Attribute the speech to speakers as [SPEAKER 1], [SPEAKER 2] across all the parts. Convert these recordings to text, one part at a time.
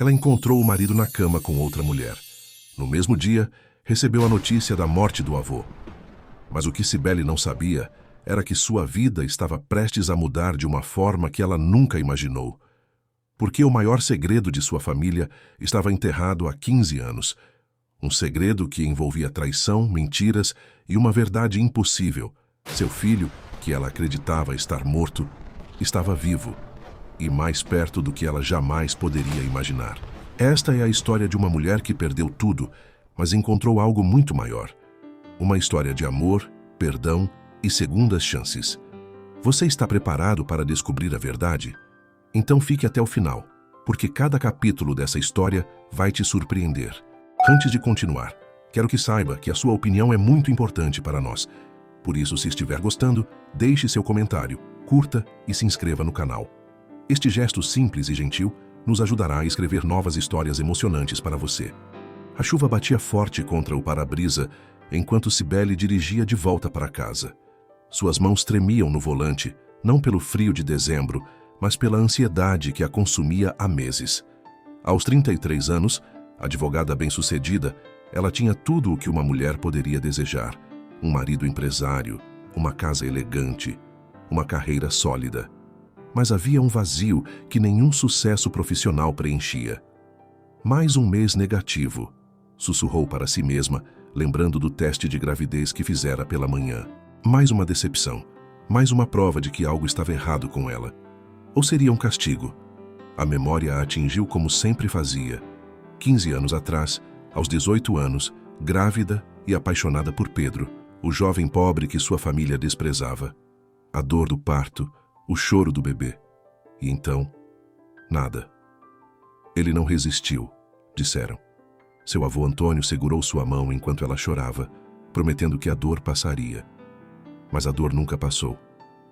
[SPEAKER 1] ela encontrou o marido na cama com outra mulher. No mesmo dia, recebeu a notícia da morte do avô. Mas o que Cibele não sabia era que sua vida estava prestes a mudar de uma forma que ela nunca imaginou. Porque o maior segredo de sua família estava enterrado há 15 anos. Um segredo que envolvia traição, mentiras e uma verdade impossível. Seu filho, que ela acreditava estar morto, estava vivo e mais perto do que ela jamais poderia imaginar. Esta é a história de uma mulher que perdeu tudo, mas encontrou algo muito maior. Uma história de amor, perdão e segundas chances. Você está preparado para descobrir a verdade? Então fique até o final, porque cada capítulo dessa história vai te surpreender. Antes de continuar, quero que saiba que a sua opinião é muito importante para nós. Por isso, se estiver gostando, deixe seu comentário, curta e se inscreva no canal. Este gesto simples e gentil nos ajudará a escrever novas histórias emocionantes para você. A chuva batia forte contra o para-brisa enquanto Cibele dirigia de volta para casa. Suas mãos tremiam no volante, não pelo frio de dezembro, mas pela ansiedade que a consumia há meses. Aos 33 anos, advogada bem-sucedida, ela tinha tudo o que uma mulher poderia desejar: um marido empresário, uma casa elegante, uma carreira sólida. Mas havia um vazio que nenhum sucesso profissional preenchia. Mais um mês negativo, sussurrou para si mesma, lembrando do teste de gravidez que fizera pela manhã. Mais uma decepção, mais uma prova de que algo estava errado com ela. Ou seria um castigo? A memória a atingiu como sempre fazia. 15 anos atrás, aos 18 anos, grávida e apaixonada por Pedro, o jovem pobre que sua família desprezava. A dor do parto, o choro do bebê. E então, nada. Ele não resistiu, disseram. Seu avô Antônio segurou sua mão enquanto ela chorava, prometendo que a dor passaria. Mas a dor nunca passou.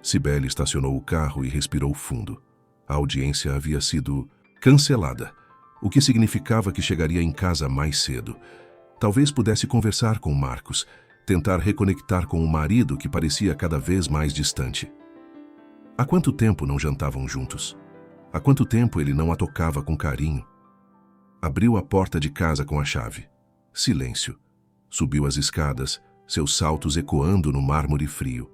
[SPEAKER 1] Cibele estacionou o carro e respirou fundo. A audiência havia sido cancelada, o que significava que chegaria em casa mais cedo. Talvez pudesse conversar com Marcos, tentar reconectar com o marido que parecia cada vez mais distante. Há quanto tempo não jantavam juntos? Há quanto tempo ele não a tocava com carinho? Abriu a porta de casa com a chave. Silêncio. Subiu as escadas, seus saltos ecoando no mármore frio.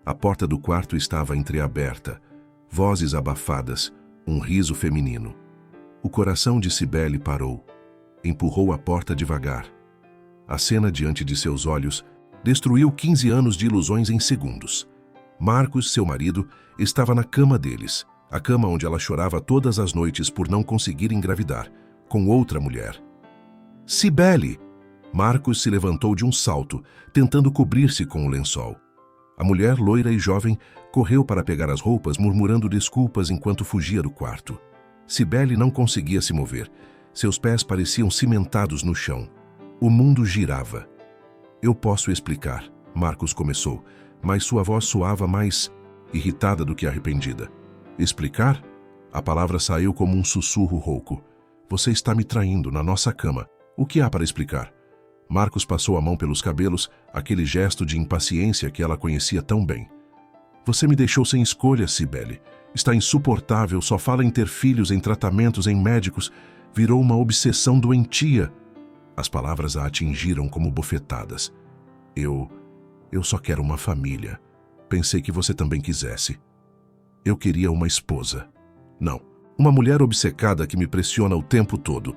[SPEAKER 1] A porta do quarto estava entreaberta, vozes abafadas, um riso feminino. O coração de Cibele parou. Empurrou a porta devagar. A cena diante de seus olhos destruiu 15 anos de ilusões em segundos. Marcos, seu marido, estava na cama deles, a cama onde ela chorava todas as noites por não conseguir engravidar, com outra mulher. Cibele! Marcos se levantou de um salto, tentando cobrir-se com o lençol. A mulher, loira e jovem, correu para pegar as roupas, murmurando desculpas enquanto fugia do quarto. Cibele não conseguia se mover. Seus pés pareciam cimentados no chão. O mundo girava. Eu posso explicar, Marcos começou, mas sua voz soava mais irritada do que arrependida. Explicar? A palavra saiu como um sussurro rouco. Você está me traindo na nossa cama. O que há para explicar? Marcos passou a mão pelos cabelos, aquele gesto de impaciência que ela conhecia tão bem. Você me deixou sem escolha, Cibele. Está insuportável, só fala em ter filhos, em tratamentos, em médicos. Virou uma obsessão doentia. As palavras a atingiram como bofetadas. Eu só quero uma família. Pensei que você também quisesse. Eu queria uma esposa. Não, uma mulher obcecada que me pressiona o tempo todo.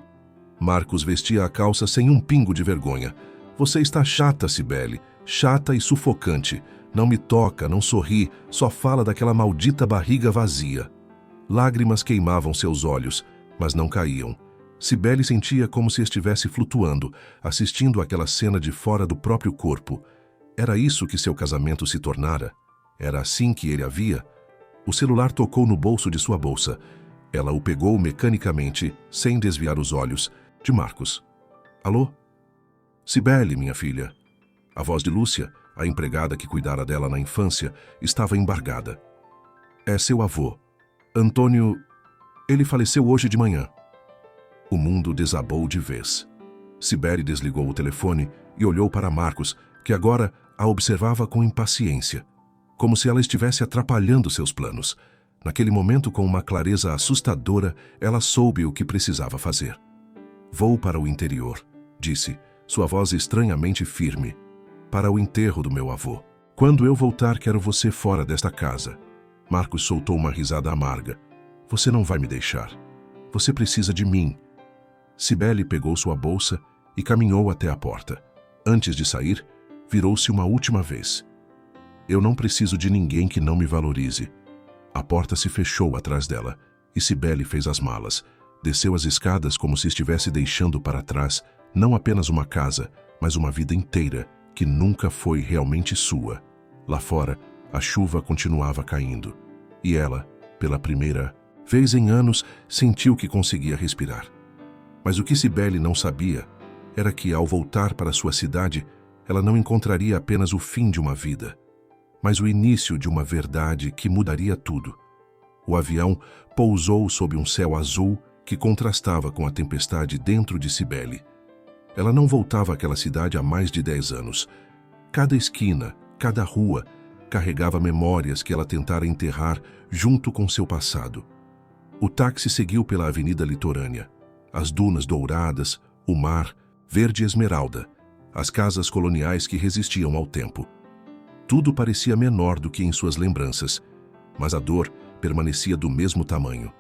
[SPEAKER 1] Marcos vestia a calça sem um pingo de vergonha. Você está chata, Cibele. Chata e sufocante. Não me toca, não sorri, só fala daquela maldita barriga vazia. Lágrimas queimavam seus olhos, mas não caíam. Cibele sentia como se estivesse flutuando, assistindo àquela cena de fora do próprio corpo. Era isso que seu casamento se tornara? Era assim que ele a via? O celular tocou no bolso de sua bolsa. Ela o pegou mecanicamente, sem desviar os olhos, de Marcos. Alô? Cibele, minha filha. A voz de Lúcia, a empregada que cuidara dela na infância, estava embargada. É seu avô. Antônio... Ele faleceu hoje de manhã. O mundo desabou de vez. Cibele desligou o telefone e olhou para Marcos, que agora a observava com impaciência, como se ela estivesse atrapalhando seus planos. Naquele momento, com uma clareza assustadora, ela soube o que precisava fazer. Vou para o interior, disse, sua voz estranhamente firme. Para o enterro do meu avô. Quando eu voltar, quero você fora desta casa. Marcos soltou uma risada amarga. Você não vai me deixar. Você precisa de mim. Cibele pegou sua bolsa e caminhou até a porta. Antes de sair, virou-se uma última vez. Eu não preciso de ninguém que não me valorize. A porta se fechou atrás dela e Cibele fez as malas. Desceu as escadas como se estivesse deixando para trás não apenas uma casa, mas uma vida inteira que nunca foi realmente sua. Lá fora, a chuva continuava caindo. E ela, pela primeira vez em anos, sentiu que conseguia respirar. Mas o que Cibele não sabia era que, ao voltar para sua cidade, ela não encontraria apenas o fim de uma vida, mas o início de uma verdade que mudaria tudo. O avião pousou sob um céu azul que contrastava com a tempestade dentro de Cibele. Ela não voltava àquela cidade há mais de 10 anos. Cada esquina, cada rua, carregava memórias que ela tentara enterrar junto com seu passado. O táxi seguiu pela avenida litorânea. As dunas douradas, o mar, verde esmeralda, as casas coloniais que resistiam ao tempo. Tudo parecia menor do que em suas lembranças, mas a dor permanecia do mesmo tamanho.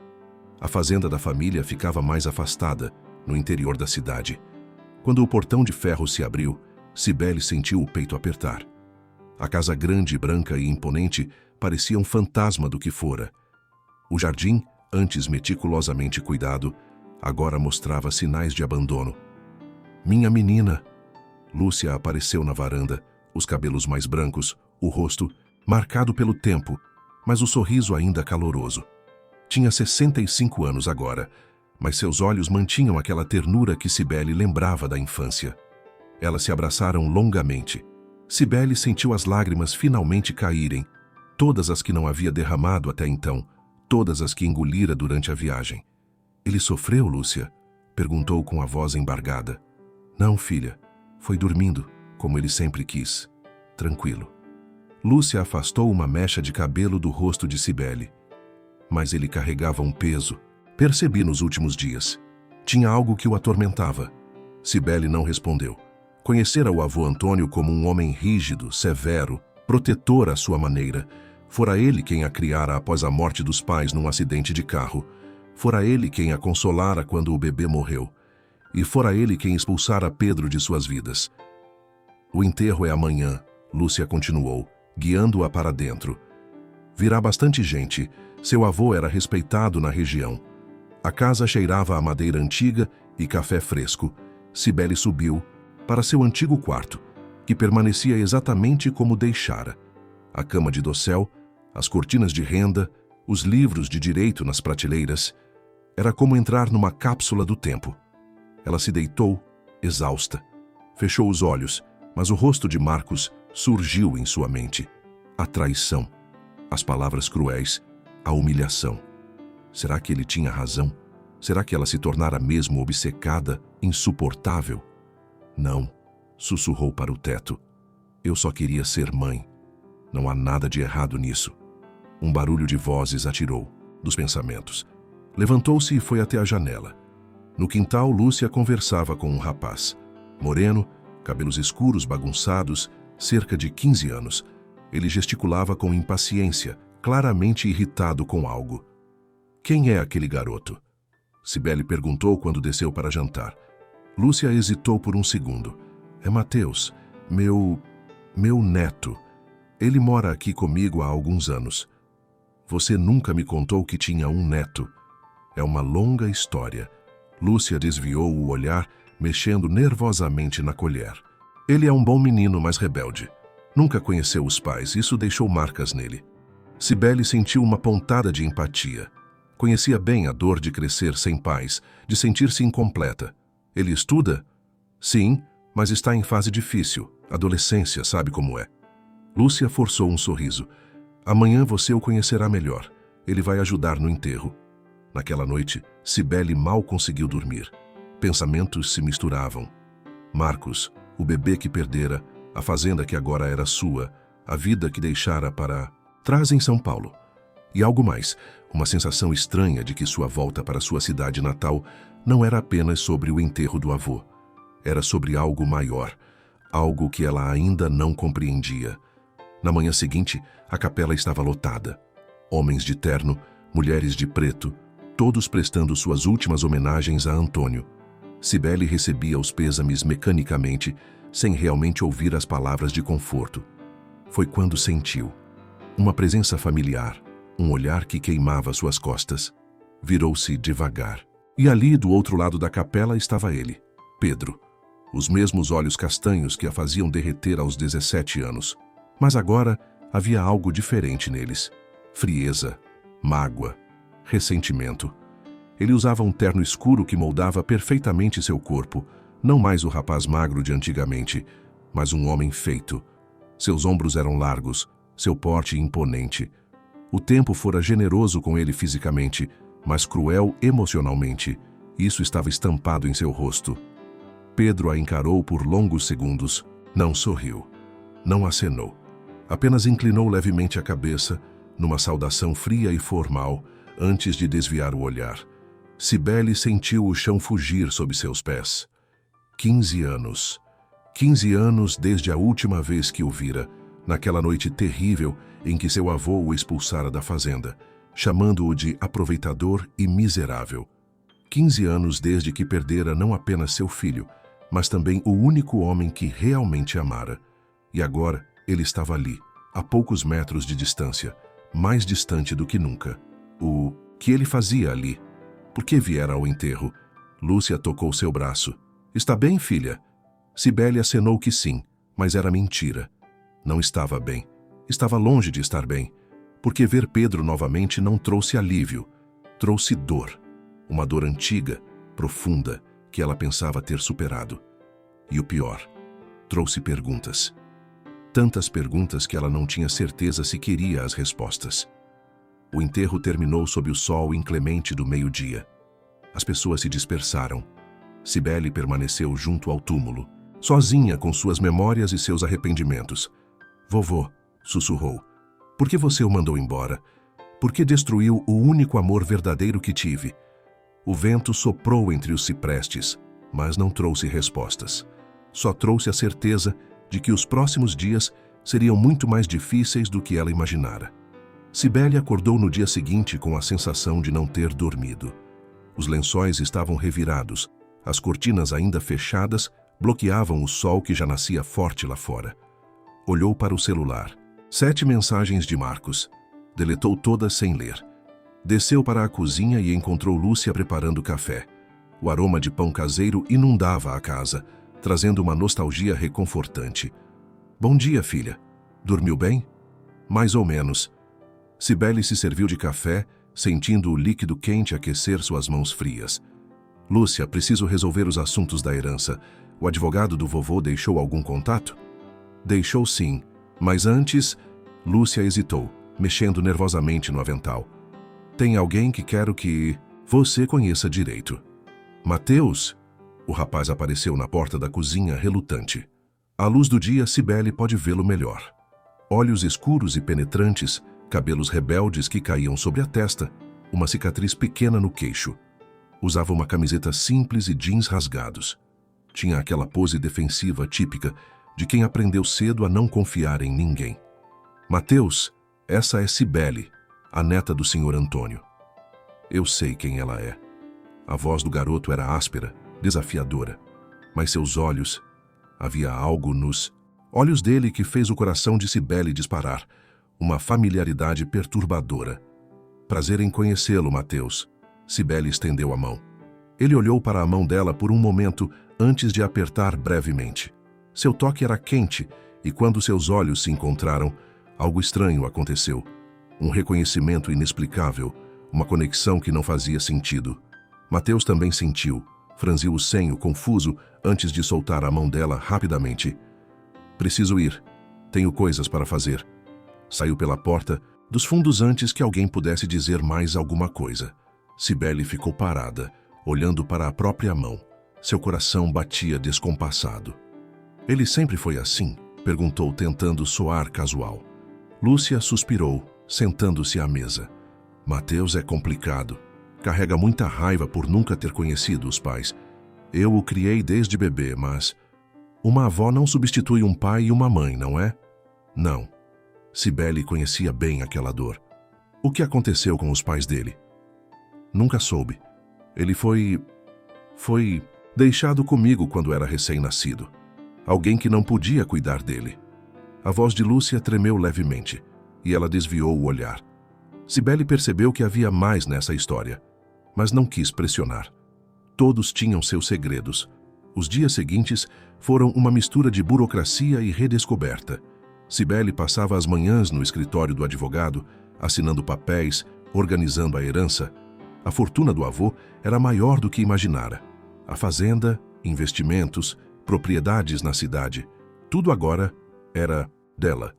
[SPEAKER 1] A fazenda da família ficava mais afastada, no interior da cidade. Quando o portão de ferro se abriu, Cibele sentiu o peito apertar. A casa grande, branca e imponente parecia um fantasma do que fora. O jardim, antes meticulosamente cuidado, agora mostrava sinais de abandono. Minha menina! Lúcia apareceu na varanda, os cabelos mais brancos, o rosto marcado pelo tempo, mas o sorriso ainda caloroso. Tinha 65 anos agora, mas seus olhos mantinham aquela ternura que Cibele lembrava da infância. Elas se abraçaram longamente. Cibele sentiu as lágrimas finalmente caírem, todas as que não havia derramado até então, todas as que engolira durante a viagem. Ele sofreu, Lúcia? Perguntou com a voz embargada. Não, filha. Foi dormindo, como ele sempre quis. Tranquilo. Lúcia afastou uma mecha de cabelo do rosto de Cibele. Mas ele carregava um peso. Percebi nos últimos dias. Tinha algo que o atormentava. Cibele não respondeu. Conhecera o avô Antônio como um homem rígido, severo, protetor à sua maneira. Fora ele quem a criara após a morte dos pais num acidente de carro. Fora ele quem a consolara quando o bebê morreu. E fora ele quem expulsara Pedro de suas vidas. O enterro é amanhã, Lúcia continuou, guiando-a para dentro. Virá bastante gente. Seu avô era respeitado na região. A casa cheirava a madeira antiga e café fresco. Cibele subiu para seu antigo quarto, que permanecia exatamente como deixara. A cama de dossel, as cortinas de renda, os livros de direito nas prateleiras. Era como entrar numa cápsula do tempo. Ela se deitou, exausta. Fechou os olhos, mas o rosto de Marcos surgiu em sua mente. A traição, as palavras cruéis, a humilhação. Será que ele tinha razão? Será que ela se tornara mesmo obcecada, insuportável? Não, sussurrou para o teto. Eu só queria ser mãe. Não há nada de errado nisso. Um barulho de vozes atirou, dos pensamentos. Levantou-se e foi até a janela. No quintal, Lúcia conversava com um rapaz. Moreno, cabelos escuros bagunçados, cerca de 15 anos. Ele gesticulava com impaciência, claramente irritado com algo. Quem é aquele garoto? Cibele perguntou quando desceu para jantar. Lúcia hesitou por um segundo. É Mateus, meu neto. Ele mora aqui comigo há alguns anos. Você nunca me contou que tinha um neto. É uma longa história. Lúcia desviou o olhar, mexendo nervosamente na colher. Ele é um bom menino, mas rebelde. Nunca conheceu os pais, isso deixou marcas nele. Cibele sentiu uma pontada de empatia. Conhecia bem a dor de crescer sem pais, de sentir-se incompleta. Ele estuda? Sim, mas está em fase difícil. Adolescência, sabe como é. Lúcia forçou um sorriso. Amanhã você o conhecerá melhor. Ele vai ajudar no enterro. Naquela noite, Cibele mal conseguiu dormir. Pensamentos se misturavam. Marcos, o bebê que perdera, a fazenda que agora era sua, a vida que deixara para trás em São Paulo. E algo mais, uma sensação estranha de que sua volta para sua cidade natal não era apenas sobre o enterro do avô. Era sobre algo maior, algo que ela ainda não compreendia. Na manhã seguinte, a capela estava lotada. Homens de terno, mulheres de preto, todos prestando suas últimas homenagens a Antônio. Cibele recebia os pêsames mecanicamente, sem realmente ouvir as palavras de conforto. Foi quando sentiu uma presença familiar, um olhar que queimava suas costas. Virou-se devagar. E ali, do outro lado da capela, estava ele, Pedro. Os mesmos olhos castanhos que a faziam derreter aos 17 anos. Mas agora havia algo diferente neles. Frieza, mágoa, ressentimento. Ele usava um terno escuro que moldava perfeitamente seu corpo, não mais o rapaz magro de antigamente, mas um homem feito. Seus ombros eram largos, seu porte imponente. O tempo fora generoso com ele fisicamente, mas cruel emocionalmente. Isso estava estampado em seu rosto. Pedro a encarou por longos segundos. Não sorriu. Não acenou. Apenas inclinou levemente a cabeça, numa saudação fria e formal, antes de desviar o olhar. Cibele sentiu o chão fugir sob seus pés. 15 anos. 15 anos desde a última vez que o vira, naquela noite terrível em que seu avô o expulsara da fazenda, chamando-o de aproveitador e miserável. 15 anos desde que perdera não apenas seu filho, mas também o único homem que realmente amara. E agora ele estava ali, a poucos metros de distância, mais distante do que nunca. O que ele fazia ali? Por que viera ao enterro? Lúcia tocou seu braço. Está bem, filha? Cibele acenou que sim, mas era mentira. Não estava bem. Estava longe de estar bem. Porque ver Pedro novamente não trouxe alívio. Trouxe dor. Uma dor antiga, profunda, que ela pensava ter superado. E o pior, trouxe perguntas. Tantas perguntas que ela não tinha certeza se queria as respostas. O enterro terminou sob o sol inclemente do meio-dia. As pessoas se dispersaram. Cibele permaneceu junto ao túmulo, sozinha com suas memórias e seus arrependimentos. Vovô, sussurrou, por que você o mandou embora? Por que destruiu o único amor verdadeiro que tive? O vento soprou entre os ciprestes, mas não trouxe respostas. Só trouxe a certeza de que os próximos dias seriam muito mais difíceis do que ela imaginara. Cibele acordou no dia seguinte com a sensação de não ter dormido. Os lençóis estavam revirados, as cortinas ainda fechadas bloqueavam o sol que já nascia forte lá fora. Olhou para o celular. 7 mensagens de Marcos. Deletou todas sem ler. Desceu para a cozinha e encontrou Lúcia preparando café. O aroma de pão caseiro inundava a casa, trazendo uma nostalgia reconfortante. Bom dia, filha. Dormiu bem? Mais ou menos. Cibele se serviu de café, sentindo o líquido quente aquecer suas mãos frias. Lúcia, preciso resolver os assuntos da herança. O advogado do vovô deixou algum contato? Deixou sim, mas antes... Lúcia hesitou, mexendo nervosamente no avental. Tem alguém que quero que você conheça direito. Mateus? O rapaz apareceu na porta da cozinha relutante. À luz do dia, Cibele pode vê-lo melhor. Olhos escuros e penetrantes, cabelos rebeldes que caíam sobre a testa, uma cicatriz pequena no queixo. Usava uma camiseta simples e jeans rasgados. Tinha aquela pose defensiva típica de quem aprendeu cedo a não confiar em ninguém. Mateus, essa é Cibele, a neta do Sr. Antônio. Eu sei quem ela é. A voz do garoto era áspera, desafiadora, mas seus olhos... Havia algo nos olhos dele que fez o coração de Cibele disparar, uma familiaridade perturbadora. Prazer em conhecê-lo, Mateus. Cibele estendeu a mão. Ele olhou para a mão dela por um momento antes de apertar brevemente. Seu toque era quente e quando seus olhos se encontraram, algo estranho aconteceu. Um reconhecimento inexplicável, uma conexão que não fazia sentido. Mateus também sentiu. Franziu o senho, confuso, antes de soltar a mão dela rapidamente. Preciso ir. Tenho coisas para fazer. Saiu pela porta, dos fundos antes que alguém pudesse dizer mais alguma coisa. Cibele ficou parada, olhando para a própria mão. Seu coração batia descompassado. Ele sempre foi assim? Perguntou, tentando soar casual. Lúcia suspirou, sentando-se à mesa. Mateus é complicado. Carrega muita raiva por nunca ter conhecido os pais. Eu o criei desde bebê, mas... Uma avó não substitui um pai e uma mãe, não é? Não. Cibele conhecia bem aquela dor. O que aconteceu com os pais dele? Nunca soube. Ele foi deixado comigo quando era recém-nascido. Alguém que não podia cuidar dele. A voz de Lúcia tremeu levemente e ela desviou o olhar. Cibele percebeu que havia mais nessa história, mas não quis pressionar. Todos tinham seus segredos. Os dias seguintes foram uma mistura de burocracia e redescoberta. Cibele passava as manhãs no escritório do advogado, assinando papéis, organizando a herança. A fortuna do avô era maior do que imaginara. A fazenda, investimentos, propriedades na cidade, tudo agora era dela.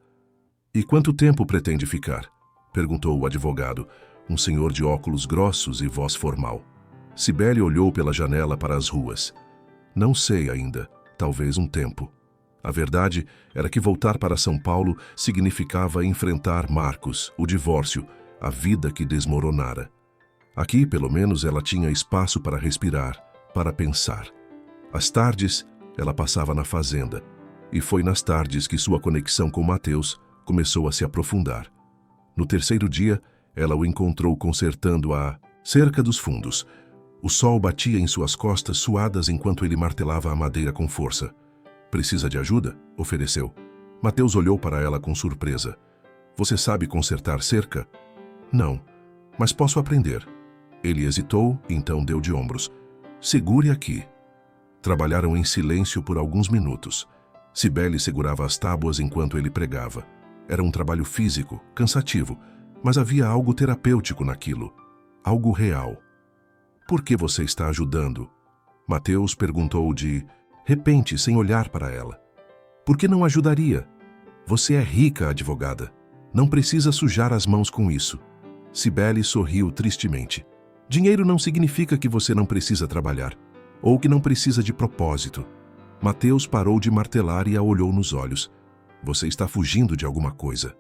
[SPEAKER 1] E quanto tempo pretende ficar? Perguntou o advogado, um senhor de óculos grossos e voz formal. Cibele olhou pela janela para as ruas. Não sei ainda, talvez um tempo. A verdade era que voltar para São Paulo significava enfrentar Marcos, o divórcio, a vida que desmoronara. Aqui, pelo menos, ela tinha espaço para respirar, para pensar. Às tardes, ela passava na fazenda, e foi nas tardes que sua conexão com Mateus começou a se aprofundar. No terceiro dia, ela o encontrou consertando a cerca dos fundos. O sol batia em suas costas suadas enquanto ele martelava a madeira com força. Precisa de ajuda? Ofereceu. Mateus olhou para ela com surpresa. Você sabe consertar cerca? Não, mas posso aprender. Ele hesitou, então deu de ombros. Segure aqui. Trabalharam em silêncio por alguns minutos. Cibele segurava as tábuas enquanto ele pregava. Era um trabalho físico, cansativo, mas havia algo terapêutico naquilo. Algo real. Por que você está ajudando? Mateus perguntou de repente, sem olhar para ela. Por que não ajudaria? Você é rica, advogada. Não precisa sujar as mãos com isso. Cibele sorriu tristemente. Dinheiro não significa que você não precisa trabalhar, ou que não precisa de propósito. Mateus parou de martelar e a olhou nos olhos. Você está fugindo de alguma coisa.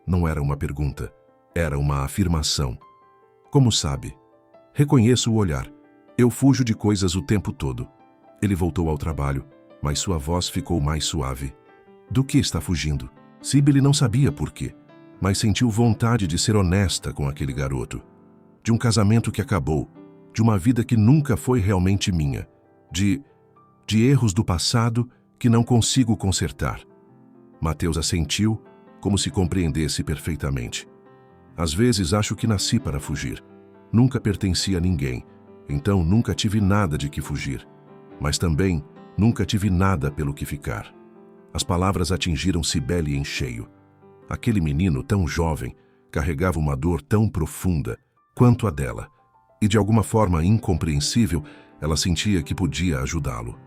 [SPEAKER 1] Não era uma pergunta, era uma afirmação. Como sabe? Reconheço o olhar. Eu fujo de coisas o tempo todo. Ele voltou ao trabalho, mas sua voz ficou mais suave. Do que está fugindo? Cibele não sabia por quê, mas sentiu vontade de ser honesta com aquele garoto. De um casamento que acabou, de uma vida que nunca foi realmente minha, de erros do passado que não consigo consertar. Mateus assentiu, como se compreendesse perfeitamente. Às vezes acho que nasci para fugir. Nunca pertenci a ninguém, então nunca tive nada de que fugir. Mas também nunca tive nada pelo que ficar. As palavras atingiram Cibele em cheio. Aquele menino tão jovem carregava uma dor tão profunda quanto a dela, e de alguma forma incompreensível, ela sentia que podia ajudá-lo.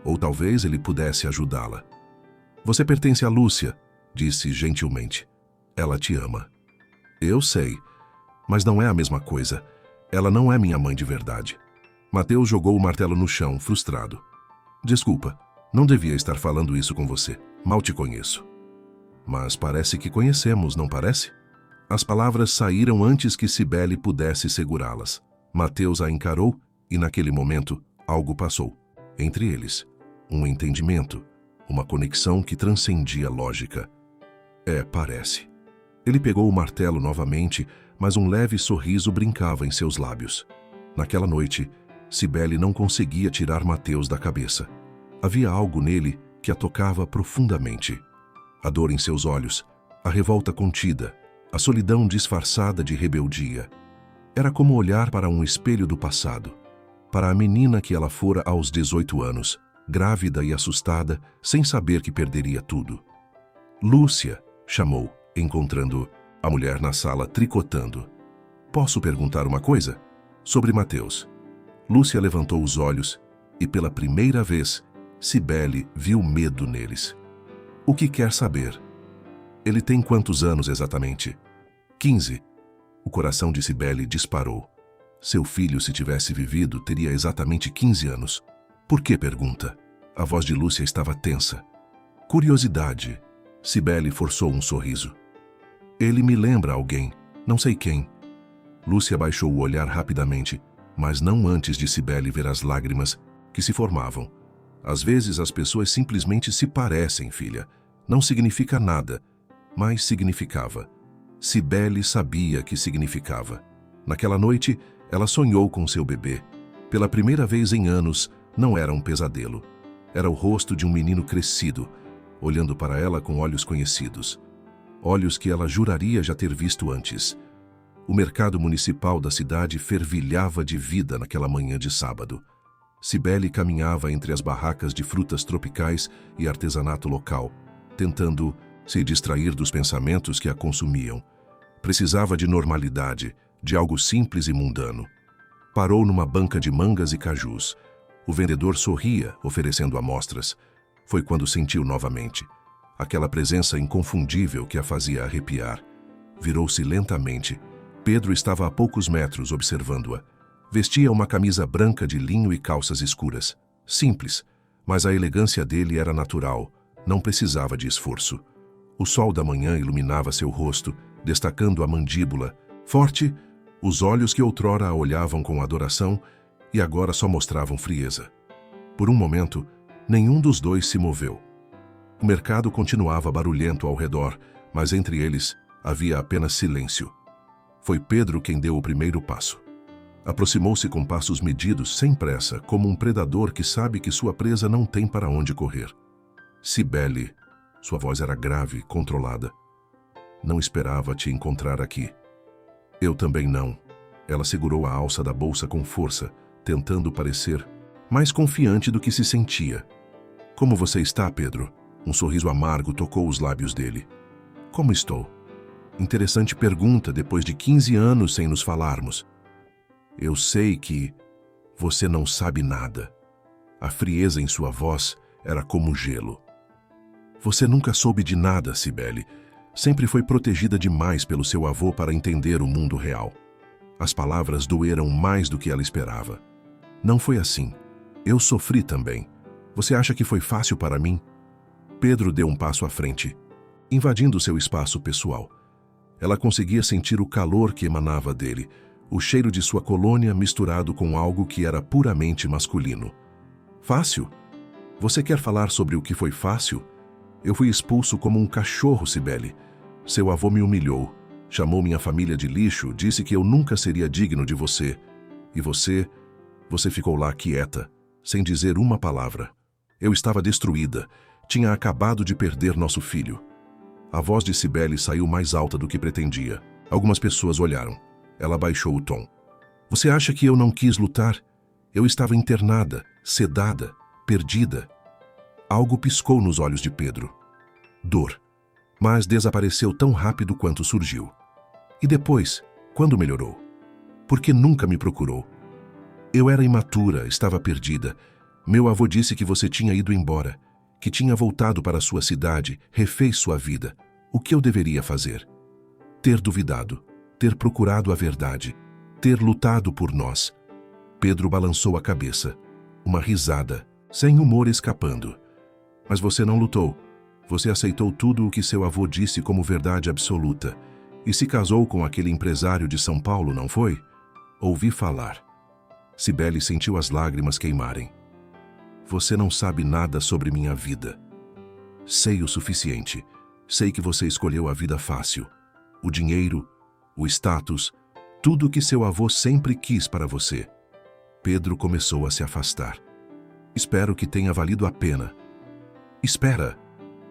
[SPEAKER 1] Ou talvez ele pudesse ajudá-la. Você pertence a Lúcia, disse gentilmente. Ela te ama. Eu sei, mas não é a mesma coisa. Ela não é minha mãe de verdade. Mateus jogou o martelo no chão, frustrado. Desculpa, não devia estar falando isso com você. Mal te conheço. Mas parece que conhecemos, não parece? As palavras saíram antes que Cibele pudesse segurá-las. Mateus a encarou e, naquele momento, algo passou. Entre eles, um entendimento, uma conexão que transcendia lógica. Parece. Ele pegou o martelo novamente, mas um leve sorriso brincava em seus lábios. Naquela noite, Cibele não conseguia tirar Mateus da cabeça. Havia algo nele que a tocava profundamente. A dor em seus olhos, a revolta contida, a solidão disfarçada de rebeldia. Era como olhar para um espelho do passado, para a menina que ela fora aos 18 anos, grávida e assustada, sem saber que perderia tudo. Lúcia, chamou, encontrando a mulher na sala tricotando. Posso perguntar uma coisa? Sobre Mateus. Lúcia levantou os olhos e, pela primeira vez, Cibele viu medo neles. O que quer saber? Ele tem quantos anos exatamente? 15. O coração de Cibele disparou. Seu filho, se tivesse vivido, teria exatamente 15 anos. Por que pergunta? A voz de Lúcia estava tensa. Curiosidade. Cibele forçou um sorriso. Ele me lembra alguém, não sei quem. Lúcia baixou o olhar rapidamente, mas não antes de Cibele ver as lágrimas que se formavam. Às vezes as pessoas simplesmente se parecem, filha. Não significa nada, mas significava. Cibele sabia que significava. Naquela noite, ela sonhou com seu bebê. Pela primeira vez em anos, não era um pesadelo. Era o rosto de um menino crescido, olhando para ela com olhos conhecidos. Olhos que ela juraria já ter visto antes. O mercado municipal da cidade fervilhava de vida naquela manhã de sábado. Cibele caminhava entre as barracas de frutas tropicais e artesanato local, tentando se distrair dos pensamentos que a consumiam. Precisava de normalidade, de algo simples e mundano. Parou numa banca de mangas e cajus. O vendedor sorria, oferecendo amostras. Foi quando sentiu novamente aquela presença inconfundível que a fazia arrepiar. Virou-se lentamente. Pedro estava a poucos metros observando-a. Vestia uma camisa branca de linho e calças escuras. Simples, mas a elegância dele era natural, não precisava de esforço. O sol da manhã iluminava seu rosto, destacando a mandíbula, forte, os olhos que outrora a olhavam com adoração e agora só mostravam frieza. Por um momento, nenhum dos dois se moveu. O mercado continuava barulhento ao redor, mas entre eles havia apenas silêncio. Foi Pedro quem deu o primeiro passo. Aproximou-se com passos medidos, sem pressa, como um predador que sabe que sua presa não tem para onde correr. Cibele, sua voz era grave, controlada. Não esperava te encontrar aqui. Eu também não. Ela segurou a alça da bolsa com força, tentando parecer mais confiante do que se sentia. Como você está, Pedro? Um sorriso amargo tocou os lábios dele. Como estou? Interessante pergunta depois de 15 anos sem nos falarmos. Eu sei que você não sabe nada. A frieza em sua voz era como gelo. Você nunca soube de nada, Cibele. Sempre foi protegida demais pelo seu avô para entender o mundo real. As palavras doeram mais do que ela esperava. Não foi assim. Eu sofri também. Você acha que foi fácil para mim? Pedro deu um passo à frente, invadindo seu espaço pessoal. Ela conseguia sentir o calor que emanava dele, o cheiro de sua colônia misturado com algo que era puramente masculino. Fácil? Você quer falar sobre o que foi fácil? Eu fui expulso como um cachorro, Cibele. Seu avô me humilhou, chamou minha família de lixo, disse que eu nunca seria digno de você. E você ficou lá quieta, sem dizer uma palavra. Eu estava destruída, tinha acabado de perder nosso filho. A voz de Cibele saiu mais alta do que pretendia. Algumas pessoas olharam. Ela baixou o tom. Você acha que eu não quis lutar? Eu estava internada, sedada, perdida. Algo piscou nos olhos de Pedro. Dor. Mas desapareceu tão rápido quanto surgiu. E depois, quando melhorou? Por que nunca me procurou? Eu era imatura, estava perdida. Meu avô disse que você tinha ido embora, que tinha voltado para sua cidade, refez sua vida. O que eu deveria fazer? Ter duvidado, ter procurado a verdade, ter lutado por nós. Pedro balançou a cabeça. Uma risada, sem humor escapando. Mas você não lutou. Você aceitou tudo o que seu avô disse como verdade absoluta e se casou com aquele empresário de São Paulo, não foi? Ouvi falar. Cibele sentiu as lágrimas queimarem. Você não sabe nada sobre minha vida. Sei o suficiente. Sei que você escolheu a vida fácil. O dinheiro, o status, tudo o que seu avô sempre quis para você. Pedro começou a se afastar. Espero que tenha valido a pena. Espera!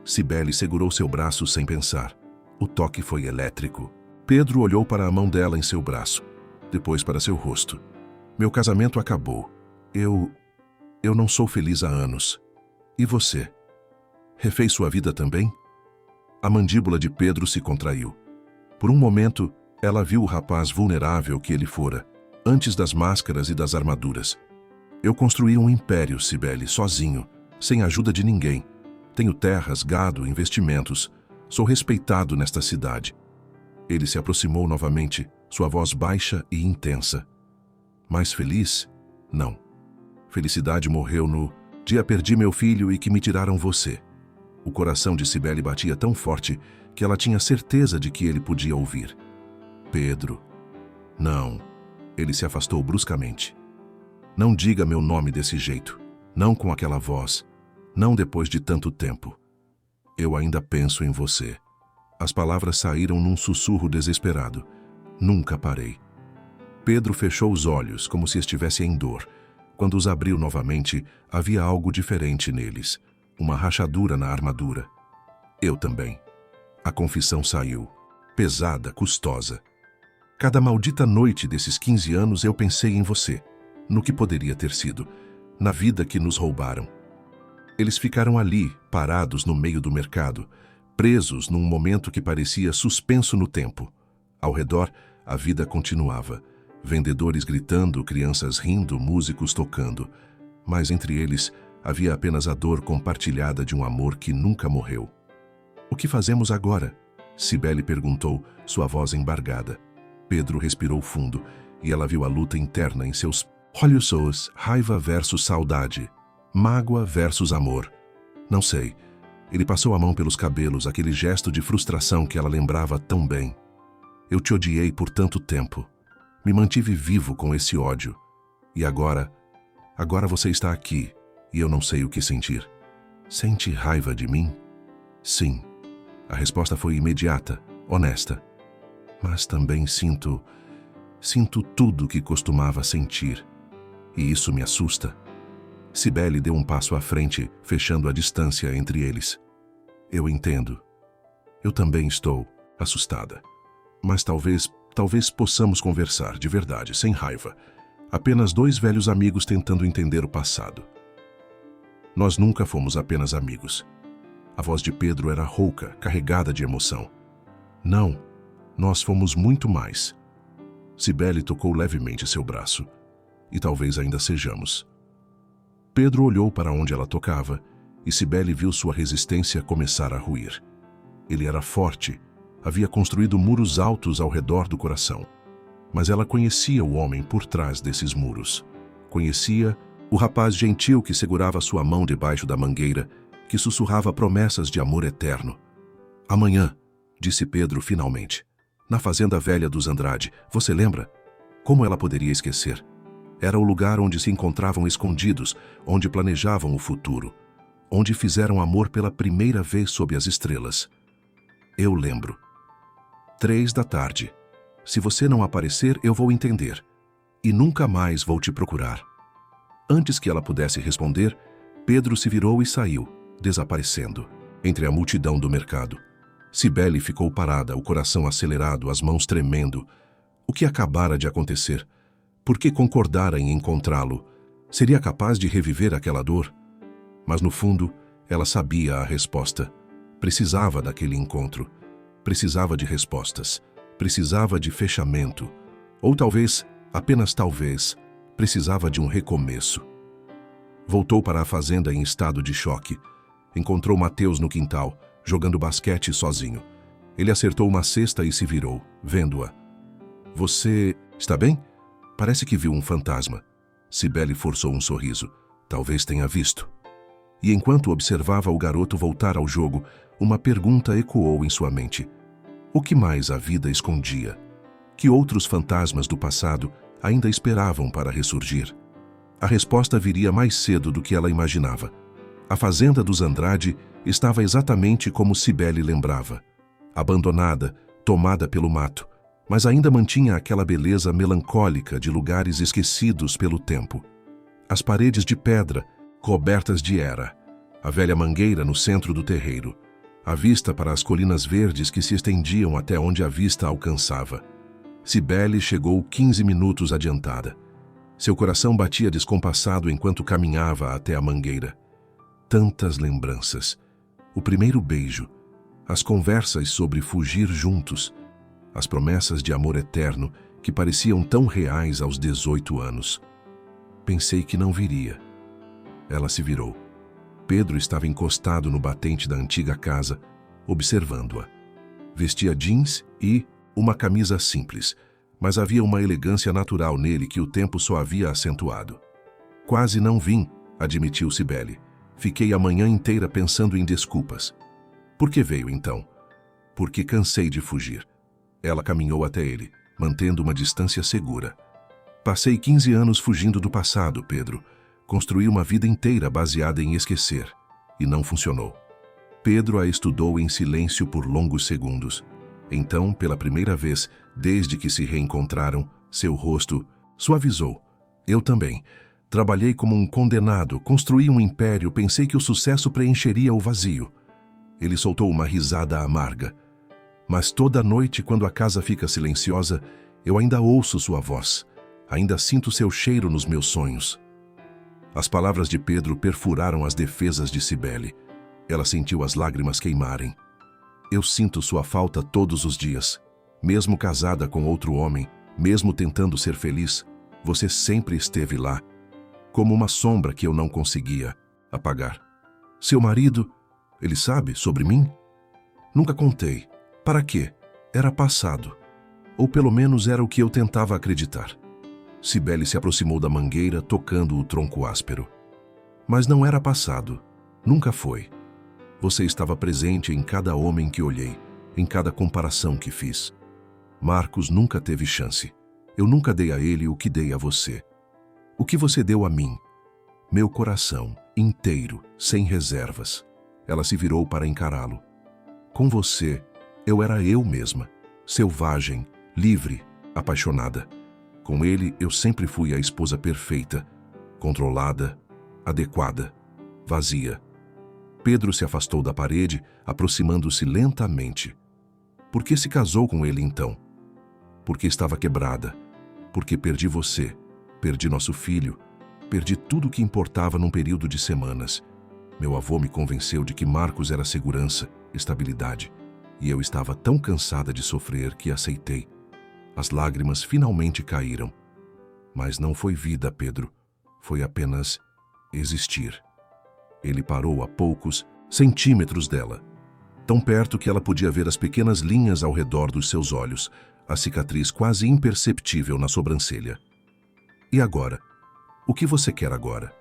[SPEAKER 1] Cibele segurou seu braço sem pensar. O toque foi elétrico. Pedro olhou para a mão dela em seu braço, depois para seu rosto. Meu casamento acabou. Eu não sou feliz há anos. E você? Refez sua vida também? A mandíbula de Pedro se contraiu. Por um momento, ela viu o rapaz vulnerável que ele fora, antes das máscaras e das armaduras. Eu construí um império, Cibele, sozinho, sem ajuda de ninguém. Tenho terras, gado, investimentos. Sou respeitado nesta cidade. Ele se aproximou novamente, sua voz baixa e intensa. Mais feliz? Não. Felicidade morreu no dia perdi meu filho e que me tiraram você. O coração de Cibele batia tão forte que ela tinha certeza de que ele podia ouvir. Pedro. Não. Ele se afastou bruscamente. Não diga meu nome desse jeito. Não com aquela voz. Não depois de tanto tempo. Eu ainda penso em você. As palavras saíram num sussurro desesperado. Nunca parei. Pedro fechou os olhos, como se estivesse em dor. Quando os abriu novamente, havia algo diferente neles. Uma rachadura na armadura. Eu também. A confissão saiu. Pesada, custosa. Cada maldita noite desses 15 anos eu pensei em você. No que poderia ter sido. Na vida que nos roubaram. Eles ficaram ali, parados no meio do mercado, presos num momento que parecia suspenso no tempo. Ao redor, a vida continuava. Vendedores gritando, crianças rindo, músicos tocando. Mas entre eles, havia apenas a dor compartilhada de um amor que nunca morreu. O que fazemos agora? Cibele perguntou, sua voz embargada. Pedro respirou fundo, e ela viu a luta interna em seus olhos, raiva versus saudade. Mágoa versus amor. Não sei. Ele passou a mão pelos cabelos, aquele gesto de frustração que ela lembrava tão bem. Eu te odiei por tanto tempo. Me mantive vivo com esse ódio. E agora você está aqui, e eu não sei o que sentir. Sente raiva de mim? Sim. A resposta foi imediata, honesta. Mas também sinto tudo o que costumava sentir. E isso me assusta. Cibele deu um passo à frente, fechando a distância entre eles. Eu entendo. Eu também estou assustada. Mas talvez possamos conversar de verdade, sem raiva. Apenas dois velhos amigos tentando entender o passado. Nós nunca fomos apenas amigos. A voz de Pedro era rouca, carregada de emoção. Não, nós fomos muito mais. Cibele tocou levemente seu braço. E talvez ainda sejamos. Pedro olhou para onde ela tocava, e Cibele viu sua resistência começar a ruir. Ele era forte, havia construído muros altos ao redor do coração. Mas ela conhecia o homem por trás desses muros. Conhecia o rapaz gentil que segurava sua mão debaixo da mangueira, que sussurrava promessas de amor eterno. Amanhã, disse Pedro finalmente, na fazenda velha dos Andrade, você lembra? Como ela poderia esquecer? Era o lugar onde se encontravam escondidos, onde planejavam o futuro, onde fizeram amor pela primeira vez sob as estrelas. Eu lembro. 3 da tarde. Se você não aparecer, eu vou entender. E nunca mais vou te procurar. Antes que ela pudesse responder, Pedro se virou e saiu, desaparecendo, entre a multidão do mercado. Cibele ficou parada, o coração acelerado, as mãos tremendo. O que acabara de acontecer? Por que concordara em encontrá-lo? Seria capaz de reviver aquela dor? Mas no fundo, ela sabia a resposta. Precisava daquele encontro. Precisava de respostas. Precisava de fechamento. Ou talvez, apenas talvez, precisava de um recomeço. Voltou para a fazenda em estado de choque. Encontrou Mateus no quintal, jogando basquete sozinho. Ele acertou uma cesta e se virou, vendo-a. Você está bem? Parece que viu um fantasma. Cibele forçou um sorriso. Talvez tenha visto. E enquanto observava o garoto voltar ao jogo, uma pergunta ecoou em sua mente. O que mais a vida escondia? Que outros fantasmas do passado ainda esperavam para ressurgir? A resposta viria mais cedo do que ela imaginava. A fazenda dos Andrade estava exatamente como Cibele lembrava. Abandonada, tomada pelo mato, mas ainda mantinha aquela beleza melancólica de lugares esquecidos pelo tempo. As paredes de pedra, cobertas de era, a velha mangueira no centro do terreiro, a vista para as colinas verdes que se estendiam até onde a vista alcançava. Cibele chegou 15 minutos adiantada. Seu coração batia descompassado enquanto caminhava até a mangueira. Tantas lembranças. O primeiro beijo, as conversas sobre fugir juntos, as promessas de amor eterno que pareciam tão reais aos 18 anos. Pensei que não viria. Ela se virou. Pedro estava encostado no batente da antiga casa, observando-a. Vestia jeans e uma camisa simples, mas havia uma elegância natural nele que o tempo só havia acentuado. Quase não vim, admitiu Cibele. Fiquei a manhã inteira pensando em desculpas. Por que veio então? Porque cansei de fugir. Ela caminhou até ele. mantendo uma distância segura. Passei 15 anos fugindo do passado, Pedro. Construí uma vida inteira baseada em esquecer. E não funcionou. Pedro a estudou em silêncio por longos segundos. Então, pela primeira vez, desde que se reencontraram, seu rosto suavizou. Eu também. Trabalhei como um condenado, construí um império, pensei que o sucesso preencheria o vazio. Ele soltou uma risada amarga. Mas toda noite, quando a casa fica silenciosa, eu ainda ouço sua voz. Ainda sinto seu cheiro nos meus sonhos. As palavras de Pedro perfuraram as defesas de Cibele. Ela sentiu as lágrimas queimarem. Eu sinto sua falta todos os dias. Mesmo casada com outro homem, mesmo tentando ser feliz, você sempre esteve lá, como uma sombra que eu não conseguia apagar. Seu marido, ele sabe sobre mim? Nunca contei. Para quê? Era passado. Ou pelo menos era o que eu tentava acreditar. Cibele se aproximou da mangueira, tocando o tronco áspero. Mas não era passado. Nunca foi. Você estava presente em cada homem que olhei, em cada comparação que fiz. Marcos nunca teve chance. Eu nunca dei a ele o que dei a você. O que você deu a mim? Meu coração, inteiro, sem reservas. Ela se virou para encará-lo. Com você, eu era eu mesma, selvagem, livre, apaixonada. Com ele, eu sempre fui a esposa perfeita, controlada, adequada, vazia. Pedro se afastou da parede, aproximando-se lentamente. Por que se casou com ele então? Porque estava quebrada. Porque perdi você, perdi nosso filho, perdi tudo o que importava num período de semanas. Meu avô me convenceu de que Marcos era segurança, estabilidade. E eu estava tão cansada de sofrer que aceitei. As lágrimas finalmente caíram. Mas não foi vida, Pedro. Foi apenas existir. Ele parou a poucos centímetros dela, tão perto que ela podia ver as pequenas linhas ao redor dos seus olhos, a cicatriz quase imperceptível na sobrancelha. E agora? O que você quer agora?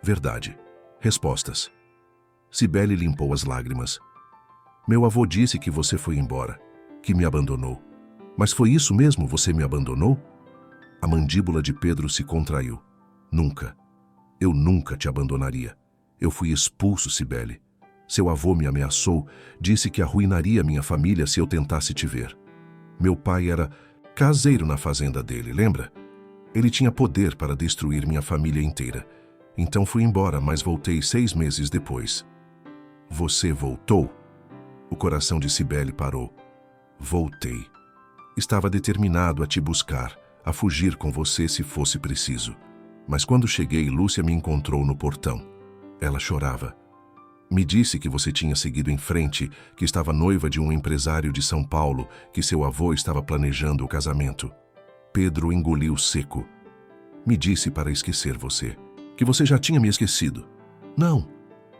[SPEAKER 1] Verdade. Respostas. Cibele limpou as lágrimas. Meu avô disse que você foi embora, que me abandonou. Mas foi isso mesmo? Você me abandonou? A mandíbula de Pedro se contraiu. Nunca. Eu nunca te abandonaria. Eu fui expulso, Cibele. Seu avô me ameaçou, disse que arruinaria minha família se eu tentasse te ver. Meu pai era caseiro na fazenda dele, lembra? Ele tinha poder para destruir minha família inteira. Então fui embora, mas voltei 6 meses depois. Você voltou? O coração de Cibele parou. Voltei. Estava determinado a te buscar, a fugir com você se fosse preciso. Mas quando cheguei, Lúcia me encontrou no portão. Ela chorava. Me disse que você tinha seguido em frente, que estava noiva de um empresário de São Paulo, que seu avô estava planejando o casamento. Pedro engoliu seco. Me disse para esquecer você, que você já tinha me esquecido. Não.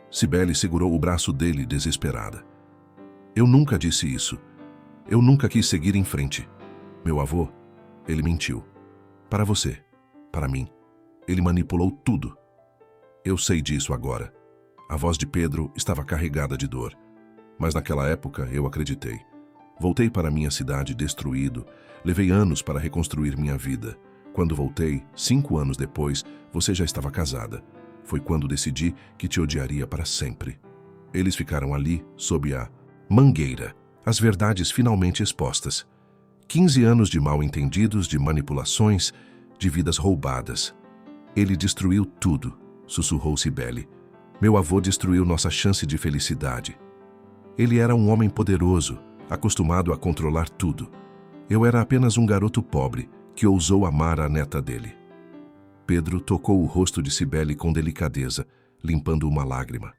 [SPEAKER 1] Cibele segurou o braço dele desesperada. Eu nunca disse isso. Eu nunca quis seguir em frente. Meu avô, ele mentiu. Para você, para mim. Ele manipulou tudo. Eu sei disso agora. A voz de Pedro estava carregada de dor. Mas naquela época eu acreditei. Voltei para minha cidade destruído. Levei anos para reconstruir minha vida. Quando voltei, 5 anos depois, você já estava casada. Foi quando decidi que te odiaria para sempre. Eles ficaram ali, sob a mangueira, as verdades finalmente expostas. 15 anos de mal-entendidos, de manipulações, de vidas roubadas. Ele destruiu tudo, sussurrou Cibele. Meu avô destruiu nossa chance de felicidade. Ele era um homem poderoso, acostumado a controlar tudo. Eu era apenas um garoto pobre, que ousou amar a neta dele. Pedro tocou o rosto de Cibele com delicadeza, limpando uma lágrima.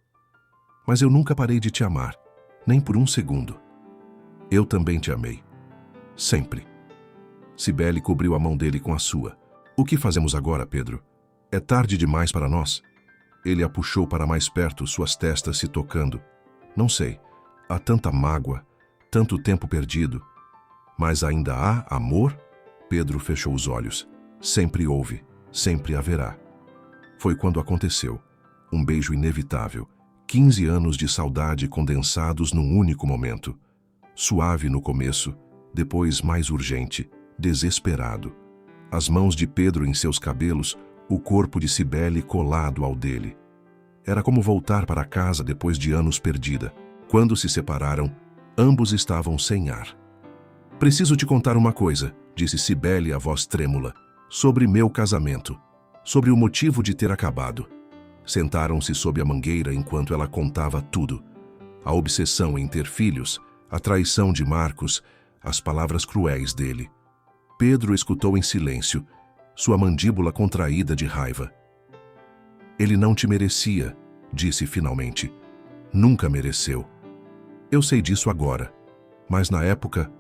[SPEAKER 1] Mas eu nunca parei de te amar, nem por um segundo. Eu também te amei. Sempre. Cibele cobriu a mão dele com a sua. O que fazemos agora, Pedro? É tarde demais para nós? Ele a puxou para mais perto, suas testas se tocando. Não sei. Há tanta mágoa, tanto tempo perdido. Mas ainda há amor? Pedro fechou os olhos. Sempre houve, sempre haverá. Foi quando aconteceu. Um beijo inevitável. 15 anos de saudade condensados num único momento. Suave no começo, depois mais urgente, desesperado. As mãos de Pedro em seus cabelos, o corpo de Cibele colado ao dele. Era como voltar para casa depois de anos perdida. Quando se separaram, ambos estavam sem ar. "Preciso te contar uma coisa", disse Cibele a voz trêmula, "sobre meu casamento, sobre o motivo de ter acabado." Sentaram-se sob a mangueira enquanto ela contava tudo. A obsessão em ter filhos, a traição de Marcos, as palavras cruéis dele. Pedro escutou em silêncio, sua mandíbula contraída de raiva. "Ele não te merecia", disse finalmente. "Nunca mereceu. Eu sei disso agora, mas na época,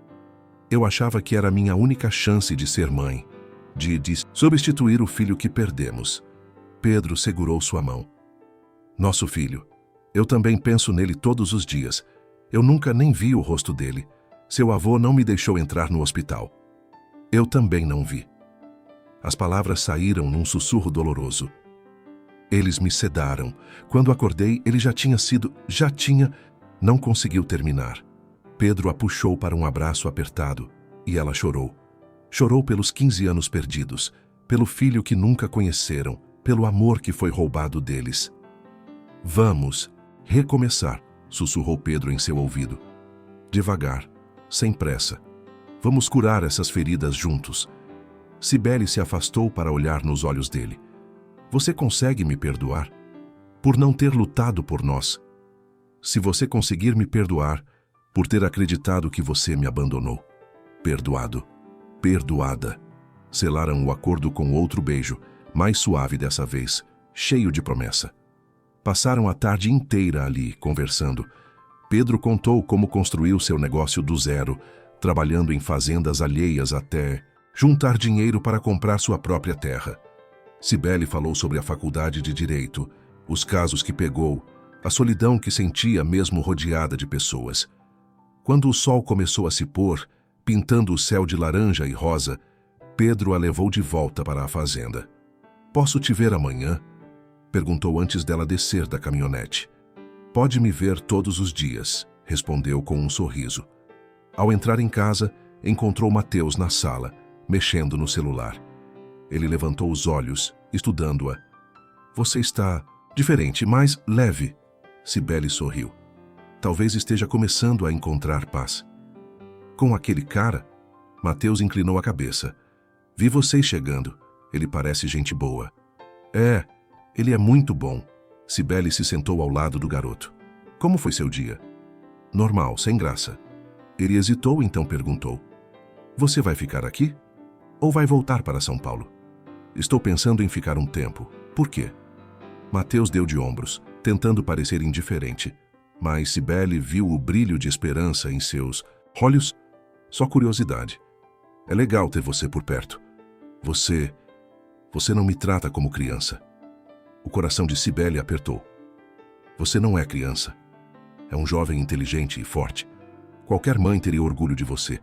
[SPEAKER 1] eu achava que era a minha única chance de ser mãe, de substituir o filho que perdemos." Pedro segurou sua mão. "Nosso filho. Eu também penso nele todos os dias. Eu nunca nem vi o rosto dele. Seu avô não me deixou entrar no hospital. Eu também não vi." As palavras saíram num sussurro doloroso. "Eles me sedaram. Quando acordei, ele já tinha... Não conseguiu terminar." Pedro a puxou para um abraço apertado e ela chorou. Chorou pelos 15 anos perdidos, pelo filho que nunca conheceram, pelo amor que foi roubado deles. "Vamos recomeçar", sussurrou Pedro em seu ouvido. "Devagar, sem pressa. Vamos curar essas feridas juntos." Cibele se afastou para olhar nos olhos dele. "Você consegue me perdoar? Por não ter lutado por nós? Se você conseguir me perdoar, por ter acreditado que você me abandonou." "Perdoado. Perdoada." Selaram o acordo com outro beijo, mais suave dessa vez, cheio de promessa. Passaram a tarde inteira ali, conversando. Pedro contou como construiu seu negócio do zero, trabalhando em fazendas alheias até juntar dinheiro para comprar sua própria terra. Cibele falou sobre a faculdade de Direito, os casos que pegou, a solidão que sentia mesmo rodeada de pessoas. Quando o sol começou a se pôr, pintando o céu de laranja e rosa, Pedro a levou de volta para a fazenda. "Posso te ver amanhã?" perguntou antes dela descer da caminhonete. "Pode me ver todos os dias", respondeu com um sorriso. Ao entrar em casa, encontrou Mateus na sala, mexendo no celular. Ele levantou os olhos, estudando-a. "Você está diferente, mas leve." Cibele sorriu. "Talvez esteja começando a encontrar paz." "Com aquele cara?" Mateus inclinou a cabeça. "Vi vocês chegando. Ele parece gente boa." "É, ele é muito bom." Cibele se sentou ao lado do garoto. "Como foi seu dia?" "Normal, sem graça." Ele hesitou, então perguntou: "Você vai ficar aqui? Ou vai voltar para São Paulo?" "Estou pensando em ficar um tempo." "Por quê?" Mateus deu de ombros, tentando parecer indiferente, mas Cibele viu o brilho de esperança em seus olhos. "Só curiosidade. É legal ter você por perto. Você não me trata como criança." O coração de Cibele apertou. "Você não é criança. É um jovem inteligente e forte. Qualquer mãe teria orgulho de você."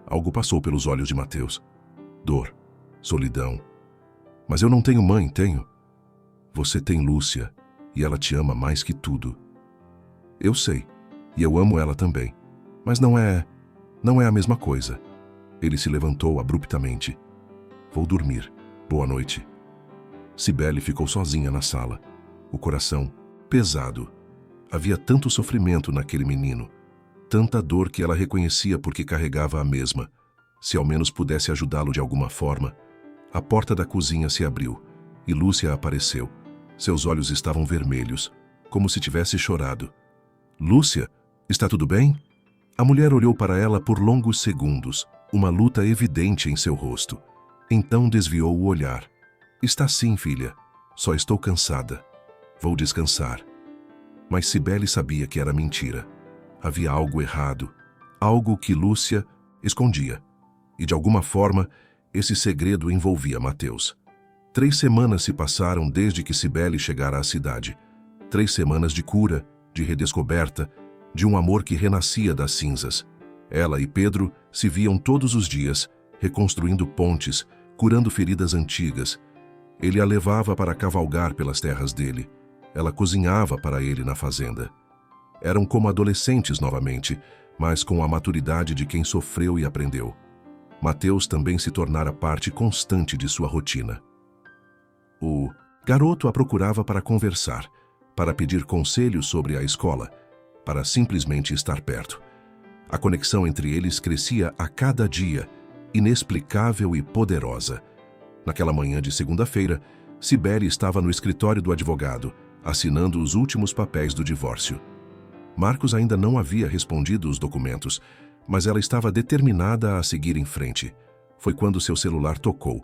[SPEAKER 1] Algo passou pelos olhos de Mateus. Dor, solidão. "Mas eu não tenho mãe, tenho?" "Você tem Lúcia, e ela te ama mais que tudo." "Eu sei, e eu amo ela também. Mas não é a mesma coisa." Ele se levantou abruptamente. "Vou dormir. Boa noite." Cibele ficou sozinha na sala, o coração pesado. Havia tanto sofrimento naquele menino, tanta dor que ela reconhecia porque carregava a mesma. Se ao menos pudesse ajudá-lo de alguma forma. A porta da cozinha se abriu e Lúcia apareceu. Seus olhos estavam vermelhos, como se tivesse chorado. "Lúcia, está tudo bem?" A mulher olhou para ela por longos segundos, uma luta evidente em seu rosto. Então desviou o olhar. "Está sim, filha. Só estou cansada. Vou descansar." Mas Cibele sabia que era mentira. Havia algo errado, algo que Lúcia escondia. E de alguma forma, esse segredo envolvia Mateus. 3 semanas se passaram desde que Cibele chegara à cidade. 3 semanas de cura, de redescoberta, de um amor que renascia das cinzas. Ela e Pedro se viam todos os dias, reconstruindo pontes, curando feridas antigas. Ele a levava para cavalgar pelas terras dele. Ela cozinhava para ele na fazenda. Eram como adolescentes novamente, mas com a maturidade de quem sofreu e aprendeu. Mateus também se tornara parte constante de sua rotina. O garoto a procurava para conversar, para pedir conselhos sobre a escola, para simplesmente estar perto. A conexão entre eles crescia a cada dia, inexplicável e poderosa. Naquela manhã de segunda-feira, Cibele estava no escritório do advogado, assinando os últimos papéis do divórcio. Marcos ainda não havia respondido os documentos, mas ela estava determinada a seguir em frente. Foi quando seu celular tocou,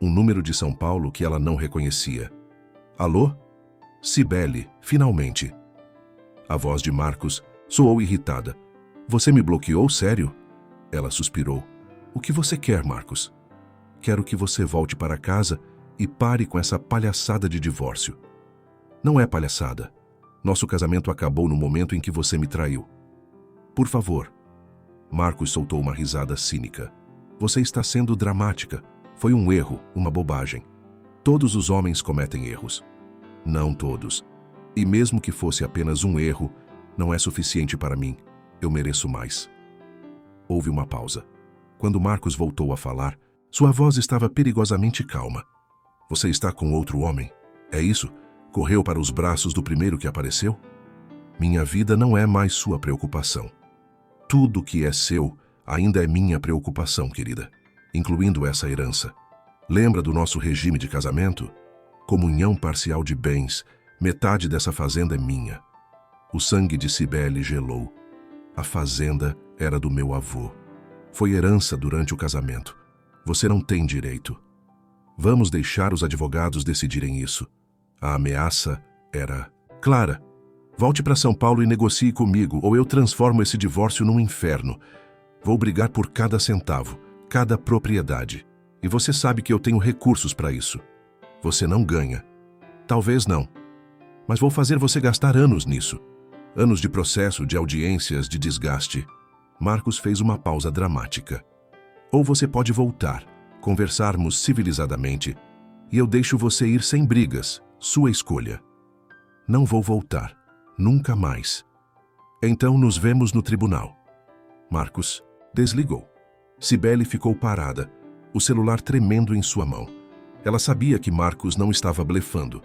[SPEAKER 1] um número de São Paulo que ela não reconhecia. Alô? Cibele, finalmente. A voz de Marcos soou irritada. Você me bloqueou, sério? Ela suspirou. O que você quer, Marcos? Quero que você volte para casa e pare com essa palhaçada de divórcio. Não é palhaçada. Nosso casamento acabou no momento em que você me traiu. Por favor. Marcos soltou uma risada cínica. Você está sendo dramática. Foi um erro, uma bobagem. Todos os homens cometem erros. Não todos. E mesmo que fosse apenas um erro, não é suficiente para mim. Eu mereço mais. Houve uma pausa. Quando Marcos voltou a falar, sua voz estava perigosamente calma. Você está com outro homem? É isso? Correu para os braços do primeiro que apareceu? Minha vida não é mais sua preocupação. Tudo que é seu ainda é minha preocupação, querida, incluindo essa herança. Lembra do nosso regime de casamento? Comunhão parcial de bens, metade dessa fazenda é minha. O sangue de Cibele gelou. A fazenda era do meu avô. Foi herança durante o casamento. Você não tem direito. Vamos deixar os advogados decidirem isso. A ameaça era clara. Volte para São Paulo e negocie comigo, ou eu transformo esse divórcio num inferno. Vou brigar por cada centavo, cada propriedade. E você sabe que eu tenho recursos para isso. Você não ganha. Talvez não. Mas vou fazer você gastar anos nisso. Anos de processo, de audiências, de desgaste. Marcos fez uma pausa dramática. Ou você pode voltar, conversarmos civilizadamente, e eu deixo você ir sem brigas. Sua escolha. Não vou voltar. Nunca mais. Então nos vemos no tribunal. Marcos desligou. Cibele ficou parada, o celular tremendo em sua mão. Ela sabia que Marcos não estava blefando.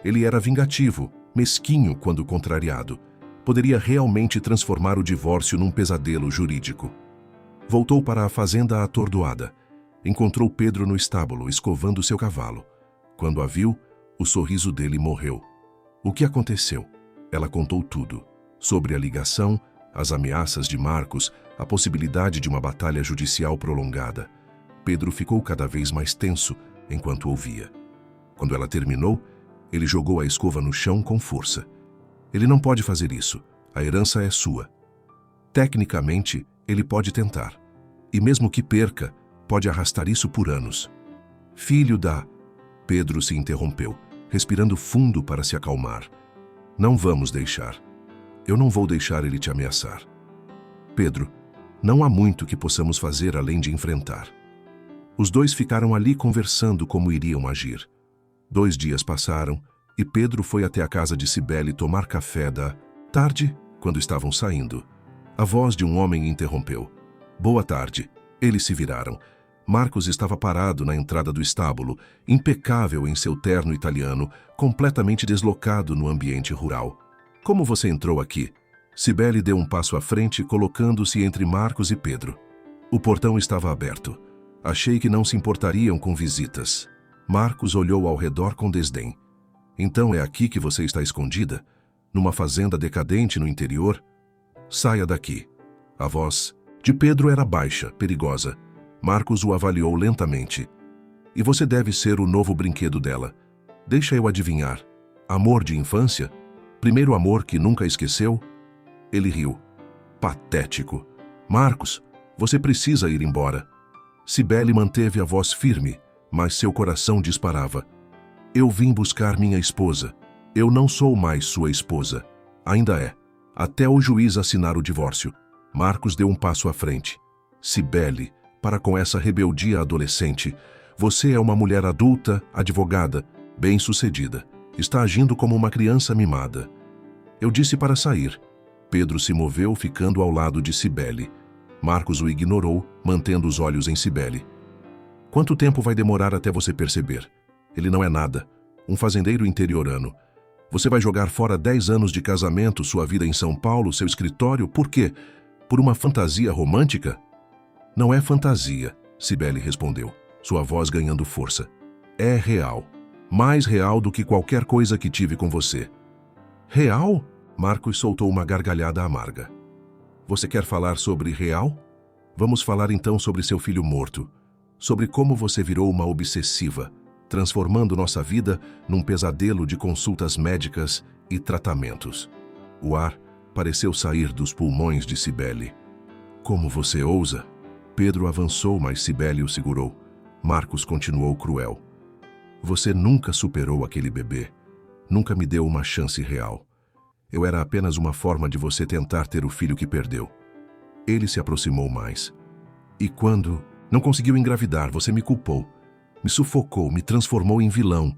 [SPEAKER 1] Ele era vingativo, mesquinho quando contrariado. Poderia realmente transformar o divórcio num pesadelo jurídico. Voltou para a fazenda atordoada. Encontrou Pedro no estábulo, escovando seu cavalo. Quando a viu, o sorriso dele morreu. O que aconteceu? Ela contou tudo. Sobre a ligação, as ameaças de Marcos, a possibilidade de uma batalha judicial prolongada. Pedro ficou cada vez mais tenso enquanto ouvia. Quando ela terminou, ele jogou a escova no chão com força. Ele não pode fazer isso. A herança é sua. Tecnicamente, ele pode tentar. E mesmo que perca, pode arrastar isso por anos. Filho da... Pedro se interrompeu, respirando fundo para se acalmar. Não vamos deixar. Eu não vou deixar ele te ameaçar. Pedro, não há muito que possamos fazer além de enfrentar. Os dois ficaram ali conversando como iriam agir. 2 dias passaram e Pedro foi até a casa de Cibele tomar café da tarde, quando estavam saindo. A voz de um homem interrompeu. Boa tarde. Eles se viraram. Marcos estava parado na entrada do estábulo, impecável em seu terno italiano, completamente deslocado no ambiente rural. Como você entrou aqui? Cibele deu um passo à frente, colocando-se entre Marcos e Pedro. O portão estava aberto. Achei que não se importariam com visitas. Marcos olhou ao redor com desdém. Então é aqui que você está escondida? Numa fazenda decadente no interior? Saia daqui. A voz de Pedro era baixa, perigosa. Marcos o avaliou lentamente. E você deve ser o novo brinquedo dela. Deixa eu adivinhar. Amor de infância? Primeiro amor que nunca esqueceu? Ele riu. Patético. Marcos, você precisa ir embora. Cibele manteve a voz firme, mas seu coração disparava. Eu vim buscar minha esposa. Eu não sou mais sua esposa. Ainda é. Até o juiz assinar o divórcio. Marcos deu um passo à frente. Cibele, para com essa rebeldia adolescente. Você é uma mulher adulta, advogada, bem-sucedida. Está agindo como uma criança mimada. Eu disse para sair. Pedro se moveu, ficando ao lado de Cibele. Marcos o ignorou, mantendo os olhos em Cibele. Quanto tempo vai demorar até você perceber? Ele não é nada. Um fazendeiro interiorano. Você vai jogar fora 10 anos de casamento, sua vida em São Paulo, seu escritório, por quê? Por uma fantasia romântica? Não é fantasia, Cibele respondeu, sua voz ganhando força. É real. Mais real do que qualquer coisa que tive com você. Real? Marcos soltou uma gargalhada amarga. Você quer falar sobre real? Vamos falar então sobre seu filho morto. Sobre como você virou uma obsessiva, transformando nossa vida num pesadelo de consultas médicas e tratamentos. O ar pareceu sair dos pulmões de Cibele. Como você ousa? Pedro avançou, mas Cibele o segurou. Marcos continuou cruel. Você nunca superou aquele bebê. Nunca me deu uma chance real. Eu era apenas uma forma de você tentar ter o filho que perdeu. Ele se aproximou mais. E quando não conseguiu engravidar, você me culpou. Me sufocou, me transformou em vilão.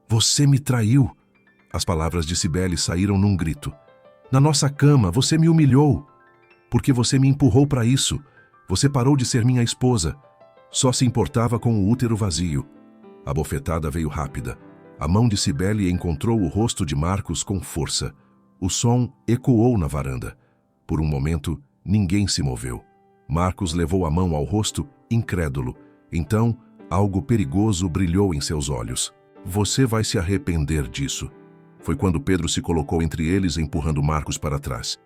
[SPEAKER 1] Você me traiu. As palavras de Cibele saíram num grito. Na nossa cama, você me humilhou. Porque você me empurrou para isso. Você parou de ser minha esposa. Só se importava com o útero vazio. A bofetada veio rápida. A mão de Cibele encontrou o rosto de Marcos com força. O som ecoou na varanda. Por um momento, ninguém se moveu. Marcos levou a mão ao rosto, incrédulo. Então, algo perigoso brilhou em seus olhos. Você vai se arrepender disso. Foi quando Pedro se colocou entre eles, empurrando Marcos para trás.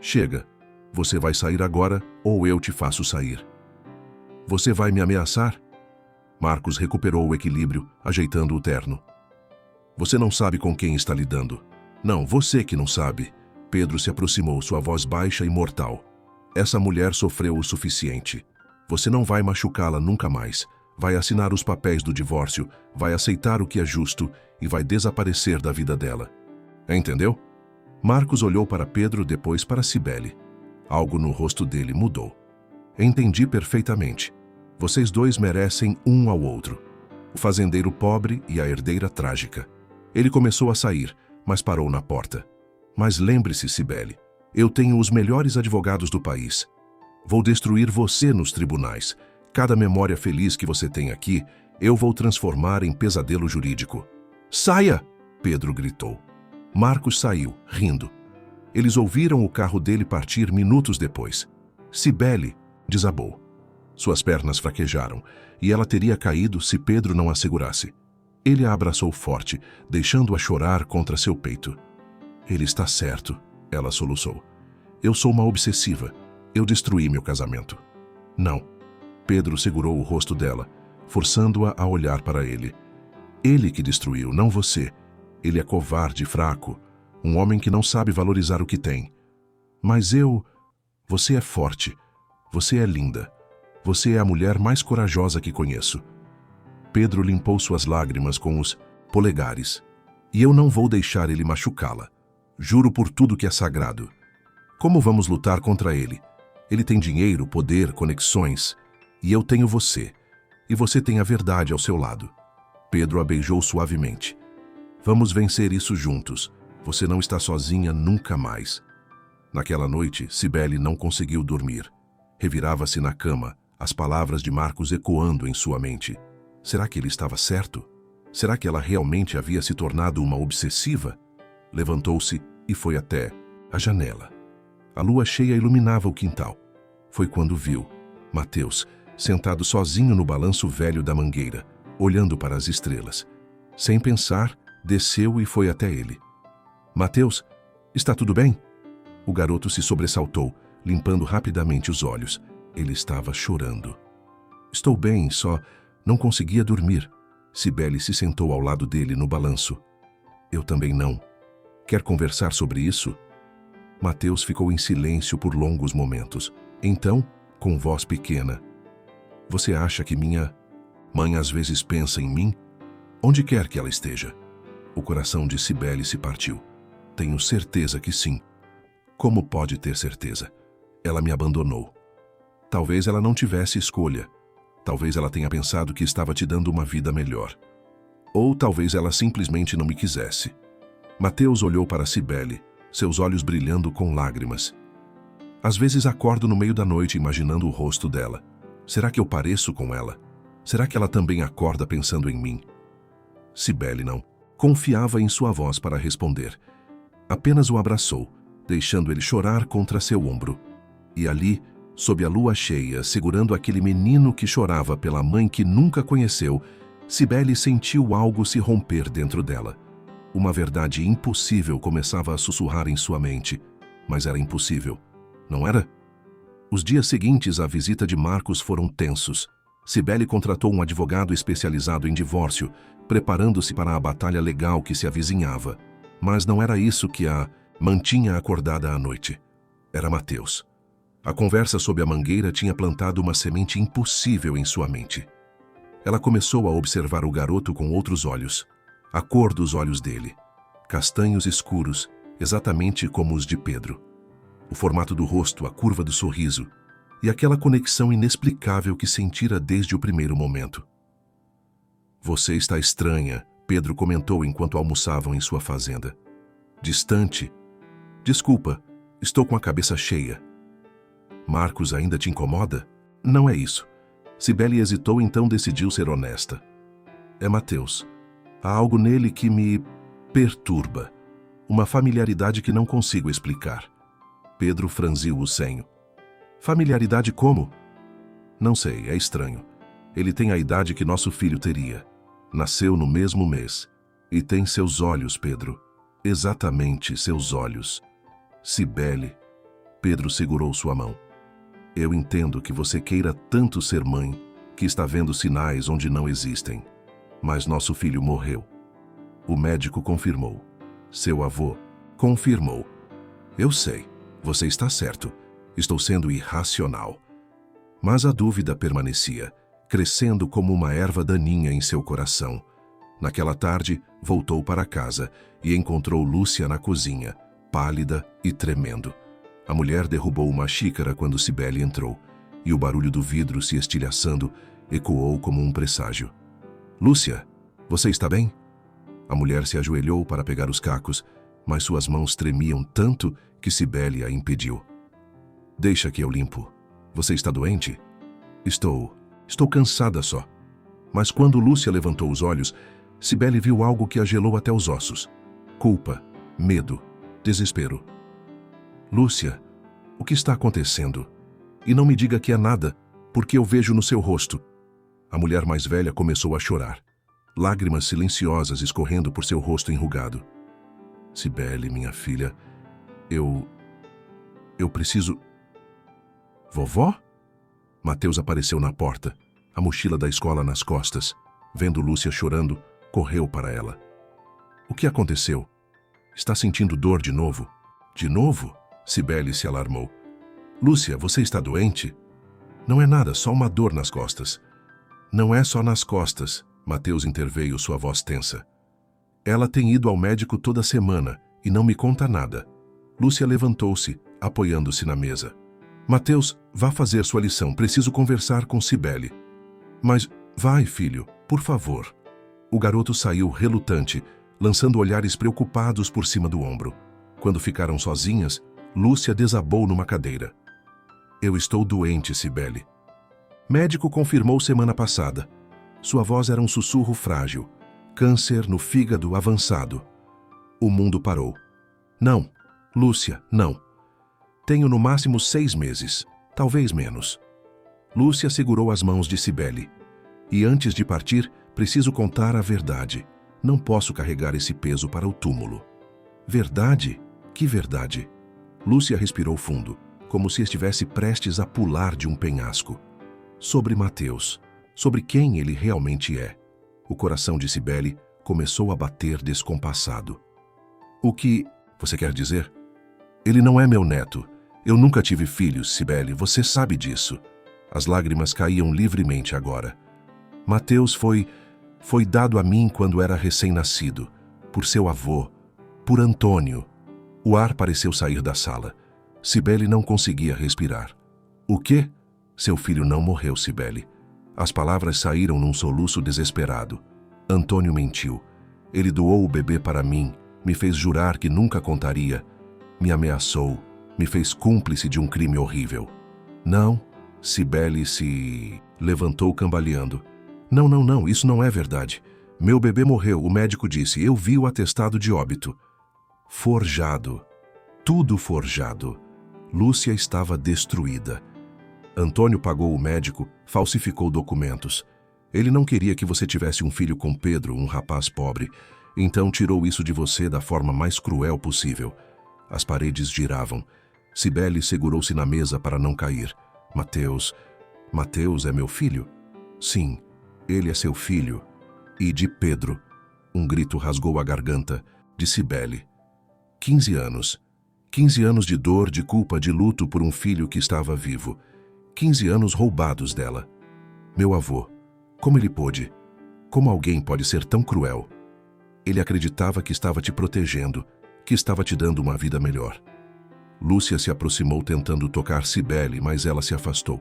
[SPEAKER 1] Chega. Você vai sair agora ou eu te faço sair. Você vai me ameaçar? Marcos recuperou o equilíbrio, ajeitando o terno. Você não sabe com quem está lidando. Não, você que não sabe. Pedro se aproximou, sua voz baixa e mortal. Essa mulher sofreu o suficiente. Você não vai machucá-la nunca mais. Vai assinar os papéis do divórcio, vai aceitar o que é justo e vai desaparecer da vida dela. Entendeu? Marcos olhou para Pedro, depois para Cibele. Algo no rosto dele mudou. Entendi perfeitamente. Vocês dois merecem um ao outro. O fazendeiro pobre e a herdeira trágica. Ele começou a sair, mas parou na porta. Mas lembre-se, Cibele, eu tenho os melhores advogados do país. Vou destruir você nos tribunais. Cada memória feliz que você tem aqui, eu vou transformar em pesadelo jurídico. Saia! Pedro gritou. Marcos saiu, rindo. Eles ouviram o carro dele partir minutos depois. Cibele desabou. Suas pernas fraquejaram, e ela teria caído se Pedro não a segurasse. Ele a abraçou forte, deixando-a chorar contra seu peito. Ele está certo, ela soluçou. Eu sou uma obsessiva. Eu destruí meu casamento. Não. Pedro segurou o rosto dela, forçando-a a olhar para ele. Ele que destruiu, não você. Ele é covarde e fraco, um homem que não sabe valorizar o que tem. Mas eu... Você é forte. Você é linda. Você é a mulher mais corajosa que conheço. Pedro limpou suas lágrimas com os polegares. E eu não vou deixar ele machucá-la. Juro por tudo que é sagrado. Como vamos lutar contra ele? Ele tem dinheiro, poder, conexões. E eu tenho você. E você tem a verdade ao seu lado. Pedro a beijou suavemente. Vamos vencer isso juntos. Você não está sozinha nunca mais. Naquela noite, Cibele não conseguiu dormir. Revirava-se na cama, as palavras de Marcos ecoando em sua mente. Será que ele estava certo? Será que ela realmente havia se tornado uma obsessiva? Levantou-se e foi até a janela. A lua cheia iluminava o quintal. Foi quando viu Mateus, sentado sozinho no balanço velho da mangueira, olhando para as estrelas. Sem pensar, desceu e foi até ele. Mateus, está tudo bem? O garoto se sobressaltou, limpando rapidamente os olhos. Ele estava chorando. Estou bem, só não conseguia dormir. Cibele se sentou ao lado dele no balanço. Eu também não. Quer conversar sobre isso? Mateus ficou em silêncio por longos momentos. Então, com voz pequena. Você acha que minha mãe às vezes pensa em mim? Onde quer que ela esteja. O coração de Cibele se partiu. Tenho certeza que sim. Como pode ter certeza? Ela me abandonou. Talvez ela não tivesse escolha. Talvez ela tenha pensado que estava te dando uma vida melhor. Ou talvez ela simplesmente não me quisesse. Mateus olhou para Cibele, seus olhos brilhando com lágrimas. Às vezes acordo no meio da noite imaginando o rosto dela. Será que eu pareço com ela? Será que ela também acorda pensando em mim? Cibele não confiava em sua voz para responder. Apenas o abraçou, deixando ele chorar contra seu ombro. E ali, sob a lua cheia, segurando aquele menino que chorava pela mãe que nunca conheceu, Cibele sentiu algo se romper dentro dela. Uma verdade impossível começava a sussurrar em sua mente, mas era impossível, não era? Os dias seguintes à visita de Marcos foram tensos. Cibele contratou um advogado especializado em divórcio, preparando-se para a batalha legal que se avizinhava. Mas não era isso que a mantinha acordada à noite. Era Mateus. A conversa sob a mangueira tinha plantado uma semente impossível em sua mente. Ela começou a observar o garoto com outros olhos. A cor dos olhos dele. Castanhos escuros, exatamente como os de Pedro. O formato do rosto, a curva do sorriso. E aquela conexão inexplicável que sentira desde o primeiro momento. Você está estranha, Pedro comentou enquanto almoçavam em sua fazenda. Distante. Desculpa, estou com a cabeça cheia. Marcos ainda te incomoda? Não é isso. Cibele hesitou, então decidiu ser honesta. É Mateus. Há algo nele que me perturba. Uma familiaridade que não consigo explicar. Pedro franziu o senho. Familiaridade como? Não sei, é estranho. Ele tem a idade que nosso filho teria. Nasceu no mesmo mês. E tem seus olhos, Pedro. Exatamente seus olhos. Cibele. Pedro segurou sua mão. Eu entendo que você queira tanto ser mãe, que está vendo sinais onde não existem. Mas nosso filho morreu. O médico confirmou. Seu avô confirmou. Eu sei, você está certo. Estou sendo irracional. Mas a dúvida permanecia, crescendo como uma erva daninha em seu coração. Naquela tarde, voltou para casa e encontrou Lúcia na cozinha, pálida e tremendo. A mulher derrubou uma xícara quando Cibele entrou, e o barulho do vidro se estilhaçando ecoou como um presságio. Lúcia, você está bem? A mulher se ajoelhou para pegar os cacos, mas suas mãos tremiam tanto que Cibele a impediu. Deixa que eu limpo. Você está doente? Estou cansada só. Mas quando Lúcia levantou os olhos, Cibele viu algo que a gelou até os ossos. Culpa, medo, desespero. Lúcia, o que está acontecendo? E não me diga que é nada, porque eu vejo no seu rosto. A mulher mais velha começou a chorar, lágrimas silenciosas escorrendo por seu rosto enrugado. Cibele, minha filha, eu preciso... Vovó? Mateus apareceu na porta, a mochila da escola nas costas. Vendo Lúcia chorando, correu para ela. O que aconteceu? Está sentindo dor de novo? De novo? Cibele se alarmou. Lúcia, você está doente? Não é nada, só uma dor nas costas. Não é só nas costas, Mateus interveio, sua voz tensa. Ela tem ido ao médico toda semana e não me conta nada. Lúcia levantou-se, apoiando-se na mesa. Mateus, vá fazer sua lição, preciso conversar com Cibele. Mas vai, filho, por favor. O garoto saiu relutante, lançando olhares preocupados por cima do ombro. Quando ficaram sozinhas, Lúcia desabou numa cadeira. Eu estou doente, Cibele. Médico confirmou semana passada. Sua voz era um sussurro frágil. Câncer no fígado avançado. O mundo parou. Não, Lúcia, não. Tenho no máximo 6 meses, talvez menos. Lúcia segurou as mãos de Cibele. E antes de partir, preciso contar a verdade. Não posso carregar esse peso para o túmulo. Verdade? Que verdade? Lúcia respirou fundo, como se estivesse prestes a pular de um penhasco. Sobre Mateus, sobre quem ele realmente é. O coração de Cibele começou a bater descompassado. O que você quer dizer? Ele não é meu neto. Eu nunca tive filhos, Cibele, você sabe disso. As lágrimas caíam livremente agora. Mateus foi dado a mim quando era recém-nascido, por seu avô, por Antônio. O ar pareceu sair da sala. Cibele não conseguia respirar. O quê? Seu filho não morreu, Cibele. As palavras saíram num soluço desesperado. Antônio mentiu. Ele doou o bebê para mim, me fez jurar que nunca contaria, me ameaçou, Me fez cúmplice de um crime horrível. Não, Cibele se levantou cambaleando. Não, não, não, isso não é verdade. Meu bebê morreu, o médico disse. Eu vi o atestado de óbito. Forjado. Tudo forjado. Lúcia estava destruída. Antônio pagou o médico, falsificou documentos. Ele não queria que você tivesse um filho com Pedro, um rapaz pobre. Então tirou isso de você da forma mais cruel possível. As paredes giravam. Cibele segurou-se na mesa para não cair. Mateus é meu filho? Sim, ele é seu filho. E de Pedro. Um grito rasgou a garganta de Cibele. 15 anos. 15 anos de dor, de culpa, de luto por um filho que estava vivo. 15 anos roubados dela. Meu avô, como ele pôde? Como alguém pode ser tão cruel? Ele acreditava que estava te protegendo, que estava te dando uma vida melhor. Lúcia se aproximou tentando tocar Cibele, mas ela se afastou.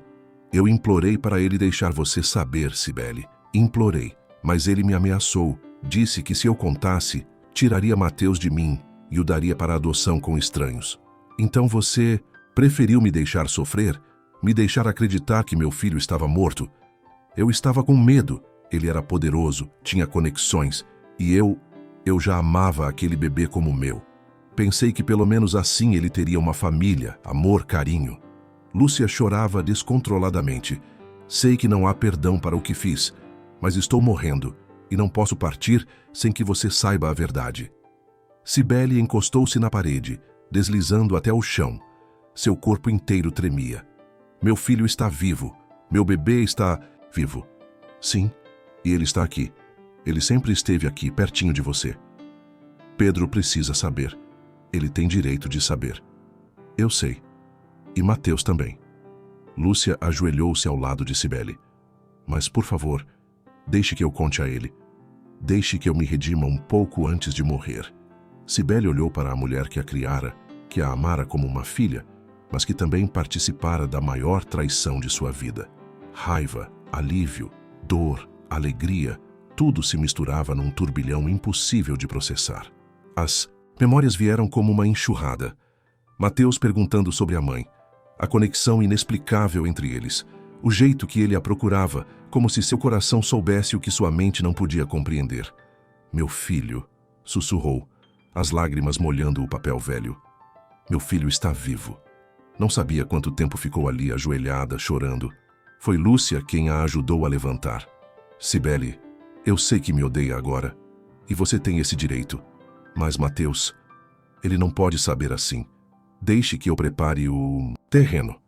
[SPEAKER 1] Eu implorei para ele deixar você saber, Cibele. Implorei, mas ele me ameaçou. Disse que se eu contasse, tiraria Mateus de mim e o daria para adoção com estranhos. Então você preferiu me deixar sofrer? Me deixar acreditar que meu filho estava morto? Eu estava com medo. Ele era poderoso, tinha conexões, e eu já amava aquele bebê como meu. Pensei que pelo menos assim ele teria uma família, amor, carinho. Lúcia chorava descontroladamente. Sei que não há perdão para o que fiz, mas estou morrendo e não posso partir sem que você saiba a verdade. Cibele encostou-se na parede, deslizando até o chão. Seu corpo inteiro tremia. Meu filho está vivo. Meu bebê está vivo. Sim, e ele está aqui. Ele sempre esteve aqui, pertinho de você. Pedro precisa saber. Ele tem direito de saber. Eu sei. E Mateus também. Lúcia ajoelhou-se ao lado de Cibele. Mas, por favor, deixe que eu conte a ele. Deixe que eu me redima um pouco antes de morrer. Cibele olhou para a mulher que a criara, que a amara como uma filha, mas que também participara da maior traição de sua vida. Raiva, alívio, dor, alegria, tudo se misturava num turbilhão impossível de processar. As memórias vieram como uma enxurrada. Mateus perguntando sobre a mãe, a conexão inexplicável entre eles, o jeito que ele a procurava, como se seu coração soubesse o que sua mente não podia compreender. Meu filho, sussurrou, as lágrimas molhando o papel velho. Meu filho está vivo. Não sabia quanto tempo ficou ali ajoelhada, chorando. Foi Lúcia quem a ajudou a levantar. Cibele, eu sei que me odeia agora, e você tem esse direito. Mas Mateus, ele não pode saber assim. Deixe que eu prepare o terreno.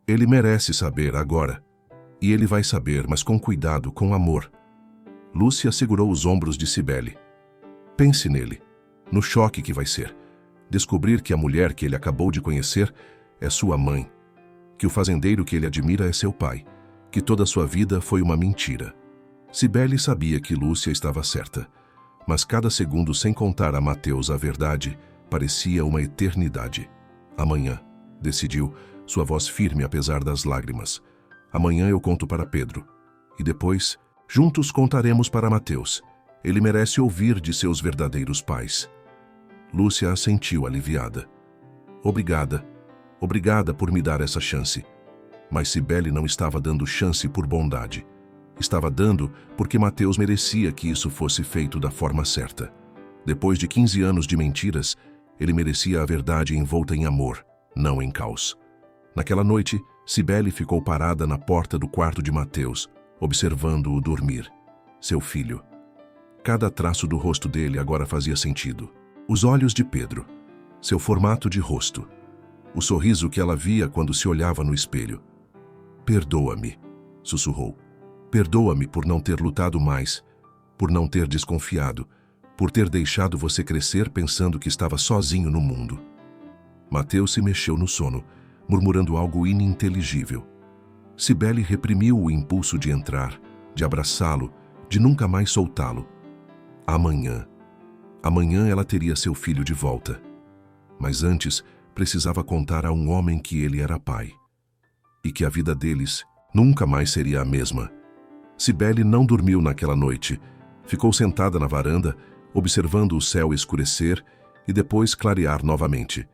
[SPEAKER 1] Ele merece saber agora. E ele vai saber, mas com cuidado, com amor. Lúcia segurou os ombros de Cibele. Pense nele, no choque que vai ser. Descobrir que a mulher que ele acabou de conhecer é sua mãe. Que o fazendeiro que ele admira é seu pai. Que toda sua vida foi uma mentira. Cibele sabia que Lúcia estava certa. Mas cada segundo sem contar a Mateus a verdade parecia uma eternidade. Amanhã, decidiu, sua voz firme apesar das lágrimas. Amanhã eu conto para Pedro. E depois, juntos contaremos para Mateus. Ele merece ouvir de seus verdadeiros pais. Lúcia assentiu aliviada. Obrigada. Obrigada por me dar essa chance. Mas Cibele não estava dando chance por bondade. Estava dando porque Mateus merecia que isso fosse feito da forma certa. Depois de 15 anos de mentiras, ele merecia a verdade envolta em amor, não em caos. Naquela noite, Cibele ficou parada na porta do quarto de Mateus, observando-o dormir. Seu filho. Cada traço do rosto dele agora fazia sentido. Os olhos de Pedro. Seu formato de rosto. O sorriso que ela via quando se olhava no espelho. Perdoa-me, sussurrou. Perdoa-me por não ter lutado mais, por não ter desconfiado, por ter deixado você crescer pensando que estava sozinho no mundo. Mateus se mexeu no sono, murmurando algo ininteligível. Cibele reprimiu o impulso de entrar, de abraçá-lo, de nunca mais soltá-lo. Amanhã. Amanhã ela teria seu filho de volta. Mas antes, precisava contar a um homem que ele era pai. E que a vida deles nunca mais seria a mesma. Cibele não dormiu naquela noite. Ficou sentada na varanda, observando o céu escurecer e depois clarear novamente.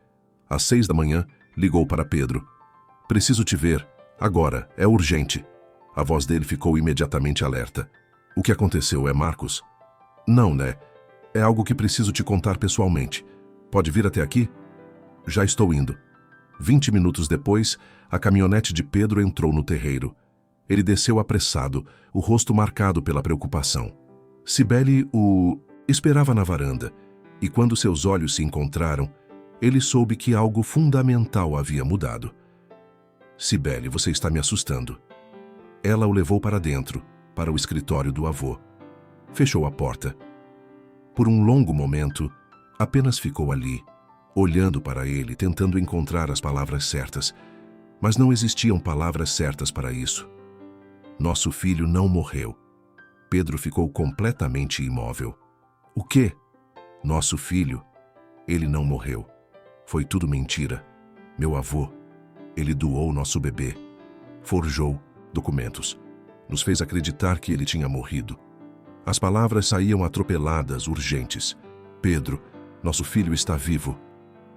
[SPEAKER 1] Às 6 da manhã, Ligou para Pedro. Preciso te ver. Agora. É urgente. A voz dele ficou imediatamente alerta. O que aconteceu, é Marcos? Não, né? É algo que preciso te contar pessoalmente. Pode vir até aqui? Já estou indo. 20 minutos depois, a caminhonete de Pedro entrou no terreiro. Ele desceu apressado, o rosto marcado pela preocupação. Cibele o esperava na varanda, e quando seus olhos se encontraram, ele soube que algo fundamental havia mudado. Cibele, você está me assustando. Ela o levou para dentro, para o escritório do avô. Fechou a porta. Por um longo momento, apenas ficou ali, olhando para ele, tentando encontrar as palavras certas. Mas não existiam palavras certas para isso. Nosso filho não morreu. Pedro ficou completamente imóvel. O quê? Nosso filho? Ele não morreu. Foi tudo mentira. Meu avô, ele doou nosso bebê. Forjou documentos. Nos fez acreditar que ele tinha morrido. As palavras saíam atropeladas, urgentes. Pedro, nosso filho está vivo.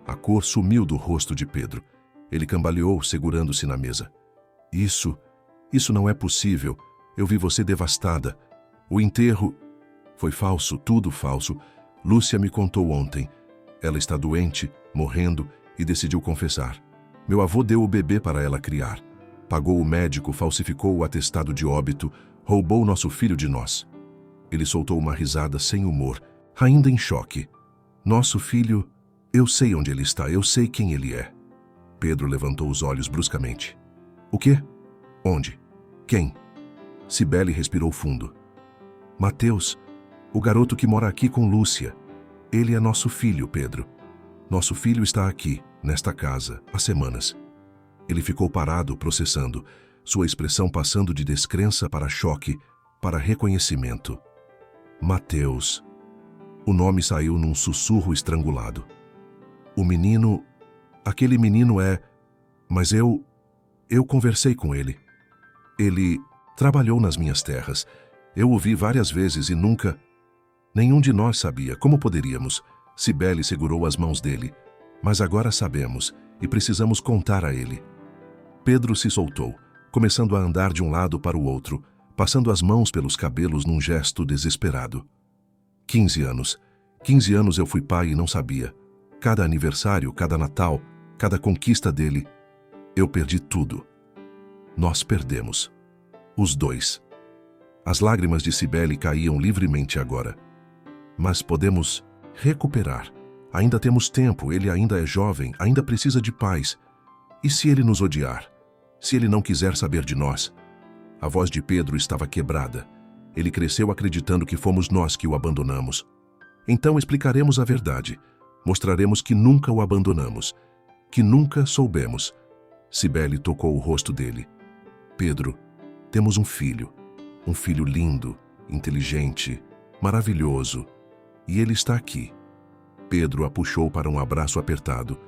[SPEAKER 1] A cor sumiu do rosto de Pedro. Ele cambaleou, segurando-se na mesa. Isso não é possível. Eu vi você devastada. O enterro foi falso, tudo falso. Lúcia me contou ontem. Ela está doente, morrendo, e decidiu confessar. Meu avô deu o bebê para ela criar. Pagou o médico, falsificou o atestado de óbito, roubou nosso filho de nós. Ele soltou uma risada sem humor, ainda em choque. Nosso filho, eu sei onde ele está, eu sei quem ele é. Pedro levantou os olhos bruscamente. O quê? Onde? Quem? Cibele respirou fundo. Mateus, o garoto que mora aqui com Lúcia. Ele é nosso filho, Pedro. Nosso filho está aqui, nesta casa, há semanas. Ele ficou parado, processando, sua expressão passando de descrença para choque, para reconhecimento. Mateus. O nome saiu num sussurro estrangulado. O menino... Aquele menino é... Mas eu conversei com ele. Ele trabalhou nas minhas terras. Eu o vi várias vezes e nunca... Nenhum de nós sabia. Como poderíamos? Cibele segurou as mãos dele. Mas agora sabemos e precisamos contar a ele. Pedro se soltou, começando a andar de um lado para o outro, passando as mãos pelos cabelos num gesto desesperado. 15 anos. 15 anos eu fui pai e não sabia. Cada aniversário, cada Natal, cada conquista dele, eu perdi tudo. Nós perdemos. Os dois. As lágrimas de Cibele caíam livremente agora. Mas podemos recuperar. Ainda temos tempo, ele ainda é jovem, ainda precisa de paz. E se ele nos odiar? Se ele não quiser saber de nós? A voz de Pedro estava quebrada. Ele cresceu acreditando que fomos nós que o abandonamos. Então explicaremos a verdade. Mostraremos que nunca o abandonamos. Que nunca soubemos. Cibele tocou o rosto dele. Pedro, temos um filho. Um filho lindo, inteligente, maravilhoso. E ele está aqui. Pedro a puxou para um abraço apertado.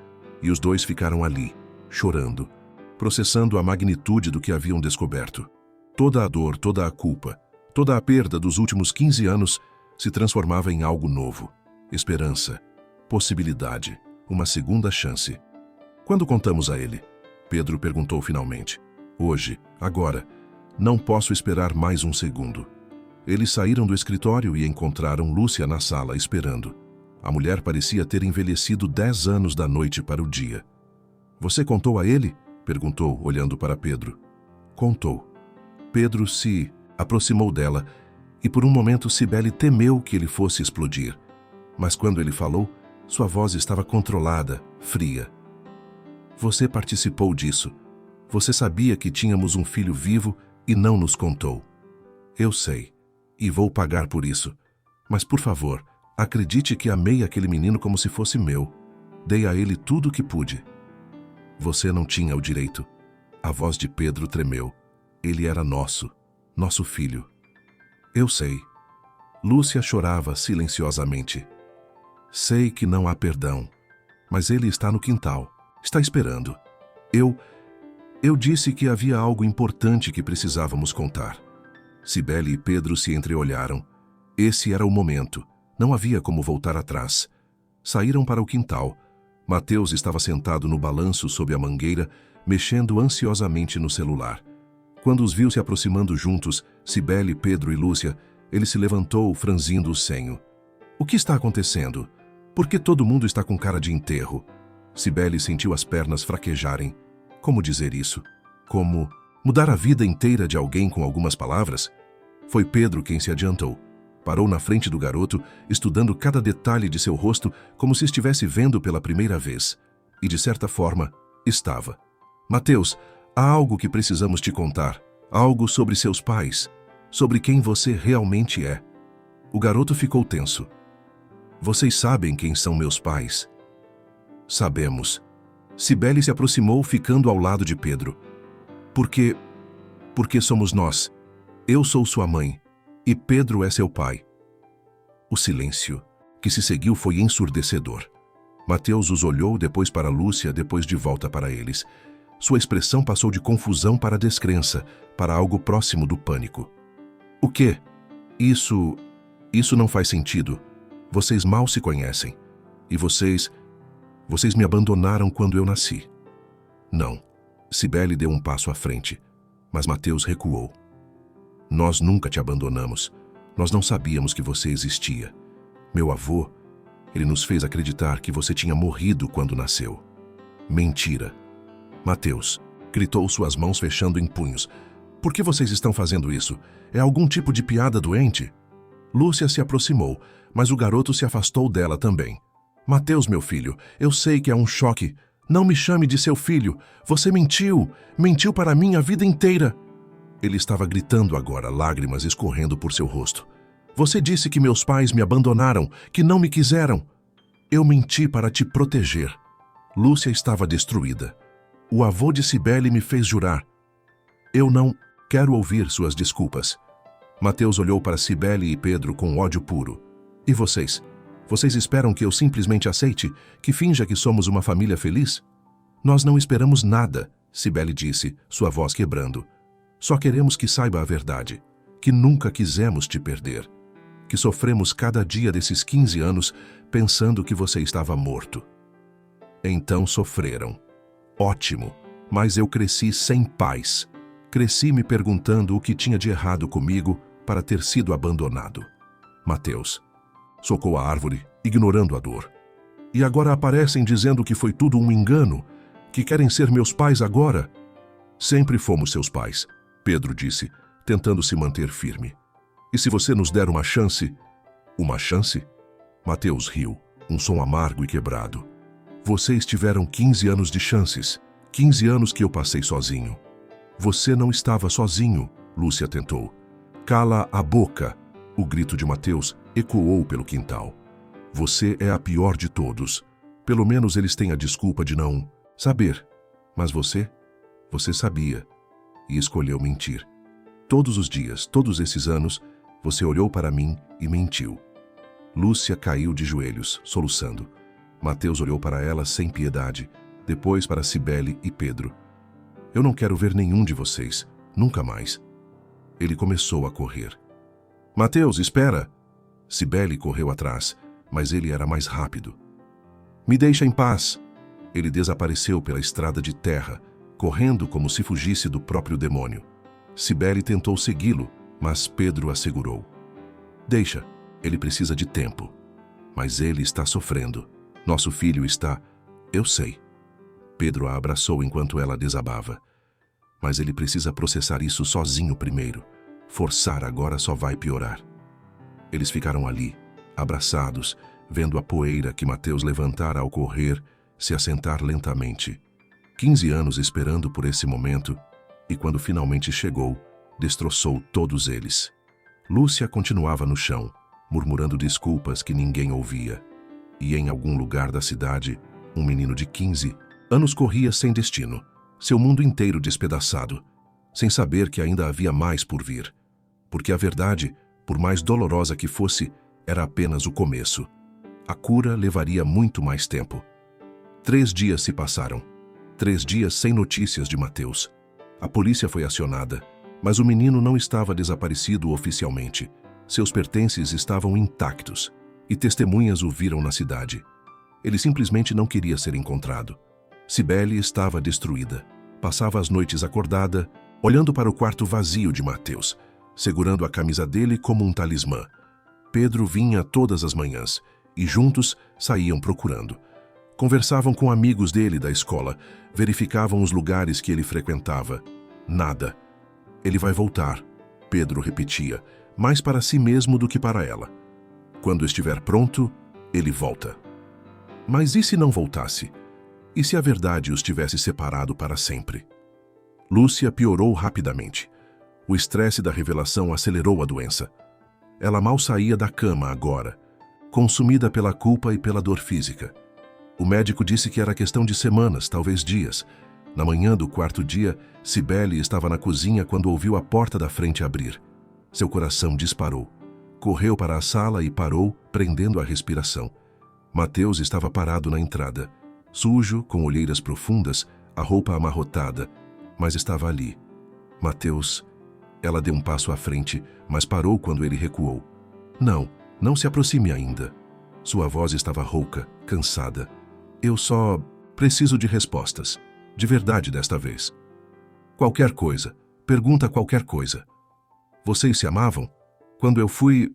[SPEAKER 1] E os dois ficaram ali, chorando, processando a magnitude do que haviam descoberto. Toda a dor, toda a culpa, toda a perda dos últimos 15 anos se transformava em algo novo. Esperança, possibilidade, uma segunda chance. Quando contamos a ele? Pedro perguntou finalmente. Hoje, agora. Não posso esperar mais um segundo. Eles saíram do escritório e encontraram Lúcia na sala esperando. A mulher parecia ter envelhecido 10 anos da noite para o dia. Você contou a ele? Perguntou, olhando para Pedro. Contou. Pedro se aproximou dela e por um momento Cibele temeu que ele fosse explodir. Mas quando ele falou, sua voz estava controlada, fria. Você participou disso. Você sabia que tínhamos um filho vivo e não nos contou. Eu sei, e vou pagar por isso. Mas, por favor, acredite que amei aquele menino como se fosse meu. Dei a ele tudo o que pude. Você não tinha o direito. A voz de Pedro tremeu. Ele era nosso, nosso filho. Eu sei. Lúcia chorava silenciosamente. Sei que não há perdão, mas ele está no quintal. Está esperando. Eu disse que havia algo importante que precisávamos contar. Cibele e Pedro se entreolharam. Esse era o momento. Não havia como voltar atrás. Saíram para o quintal. Mateus estava sentado no balanço sob a mangueira, mexendo ansiosamente no celular. Quando os viu se aproximando juntos, Cibele, Pedro e Lúcia, ele se levantou, franzindo o senho. O que está acontecendo? Por que todo mundo está com cara de enterro? Cibele sentiu as pernas fraquejarem. Como dizer isso? Como mudar a vida inteira de alguém com algumas palavras? Foi Pedro quem se adiantou. Parou na frente do garoto, estudando cada detalhe de seu rosto como se estivesse vendo pela primeira vez. E, de certa forma, estava. Mateus, há algo que precisamos te contar. Algo sobre seus pais. Sobre quem você realmente é. O garoto ficou tenso. Vocês sabem quem são meus pais? Sabemos. Cibele se aproximou, ficando ao lado de Pedro. Porque somos nós. Eu sou sua mãe, e Pedro é seu pai. O silêncio que se seguiu foi ensurdecedor. Mateus os olhou, depois para Lúcia, depois de volta para eles. Sua expressão passou de confusão para descrença, para algo próximo do pânico. O quê? Isso não faz sentido. Vocês mal se conhecem. E vocês me abandonaram quando eu nasci. Não. Cibele deu um passo à frente, mas Mateus recuou. Nós nunca te abandonamos. Nós não sabíamos que você existia. Meu avô, ele nos fez acreditar que você tinha morrido quando nasceu. Mentira. Mateus, gritou, suas mãos fechando em punhos. Por que vocês estão fazendo isso? É algum tipo de piada doente? Lúcia se aproximou, mas o garoto se afastou dela também. Mateus, meu filho, eu sei que é um choque. Não me chame de seu filho. Você mentiu. Mentiu para mim a vida inteira. Ele estava gritando agora, lágrimas escorrendo por seu rosto. Você disse que meus pais me abandonaram, que não me quiseram. Eu menti para te proteger. Lúcia estava destruída. O avô de Cibele me fez jurar. Eu não quero ouvir suas desculpas. Mateus olhou para Cibele e Pedro com ódio puro. E vocês? Vocês esperam que eu simplesmente aceite, que finja que somos uma família feliz? Nós não esperamos nada, Cibele disse, sua voz quebrando. Só queremos que saiba a verdade, que nunca quisemos te perder, que sofremos cada dia desses 15 anos pensando que você estava morto. Então sofreram. Ótimo, mas eu cresci sem paz. Cresci me perguntando o que tinha de errado comigo para ter sido abandonado. Mateus socou a árvore, ignorando a dor. E agora aparecem dizendo que foi tudo um engano, que querem ser meus pais agora. Sempre fomos seus pais, Pedro disse, tentando se manter firme. E se você nos der uma chance? Uma chance? Mateus riu, um som amargo e quebrado. Vocês tiveram 15 anos de chances, 15 anos que eu passei sozinho. Você não estava sozinho, Lúcia tentou. Cala a boca! O grito de Mateus ecoou pelo quintal. Você é a pior de todos. Pelo menos eles têm a desculpa de não saber. Mas você sabia e escolheu mentir. Todos os dias, todos esses anos, você olhou para mim e mentiu. Lúcia caiu de joelhos, soluçando. Mateus olhou para ela sem piedade, depois para Cibele e Pedro. Eu não quero ver nenhum de vocês, nunca mais. Ele começou a correr. Mateus, espera! Cibele correu atrás, mas ele era mais rápido. Me deixa em paz! Ele desapareceu pela estrada de terra, correndo como se fugisse do próprio demônio. Cibele tentou segui-lo, mas Pedro a segurou. Deixa, ele precisa de tempo. Mas ele está sofrendo. Nosso filho está... Eu sei. Pedro a abraçou enquanto ela desabava. Mas ele precisa processar isso sozinho primeiro. Forçar agora só vai piorar. Eles ficaram ali, abraçados, vendo a poeira que Mateus levantara ao correr se assentar lentamente. 15 anos esperando por esse momento, e quando finalmente chegou, destroçou todos eles. Lúcia continuava no chão, murmurando desculpas que ninguém ouvia. E em algum lugar da cidade, um menino de 15 anos corria sem destino, seu mundo inteiro despedaçado, sem saber que ainda havia mais por vir. Porque a verdade, por mais dolorosa que fosse, era apenas o começo. A cura levaria muito mais tempo. 3 dias se passaram. 3 dias sem notícias de Mateus. A polícia foi acionada, mas o menino não estava desaparecido oficialmente. Seus pertences estavam intactos, e testemunhas o viram na cidade. Ele simplesmente não queria ser encontrado. Cibele estava destruída. Passava as noites acordada, olhando para o quarto vazio de Mateus, segurando a camisa dele como um talismã. Pedro vinha todas as manhãs e juntos saíam procurando. Conversavam com amigos dele da escola, verificavam os lugares que ele frequentava. Nada. Ele vai voltar, Pedro repetia, mais para si mesmo do que para ela. Quando estiver pronto, ele volta. Mas e se não voltasse? E se a verdade os tivesse separado para sempre? Lúcia piorou rapidamente. O estresse da revelação acelerou a doença. Ela mal saía da cama agora, consumida pela culpa e pela dor física. O médico disse que era questão de semanas, talvez dias. Na manhã do quarto dia, Cibele estava na cozinha quando ouviu a porta da frente abrir. Seu coração disparou. Correu para a sala e parou, prendendo a respiração. Mateus estava parado na entrada, sujo, com olheiras profundas, a roupa amarrotada, mas estava ali. Mateus... Ela deu um passo à frente, mas parou quando ele recuou. Não se aproxime ainda. Sua voz estava rouca, cansada. Eu só preciso de respostas. De verdade desta vez. Qualquer coisa. Pergunta qualquer coisa. Vocês se amavam? Quando eu fui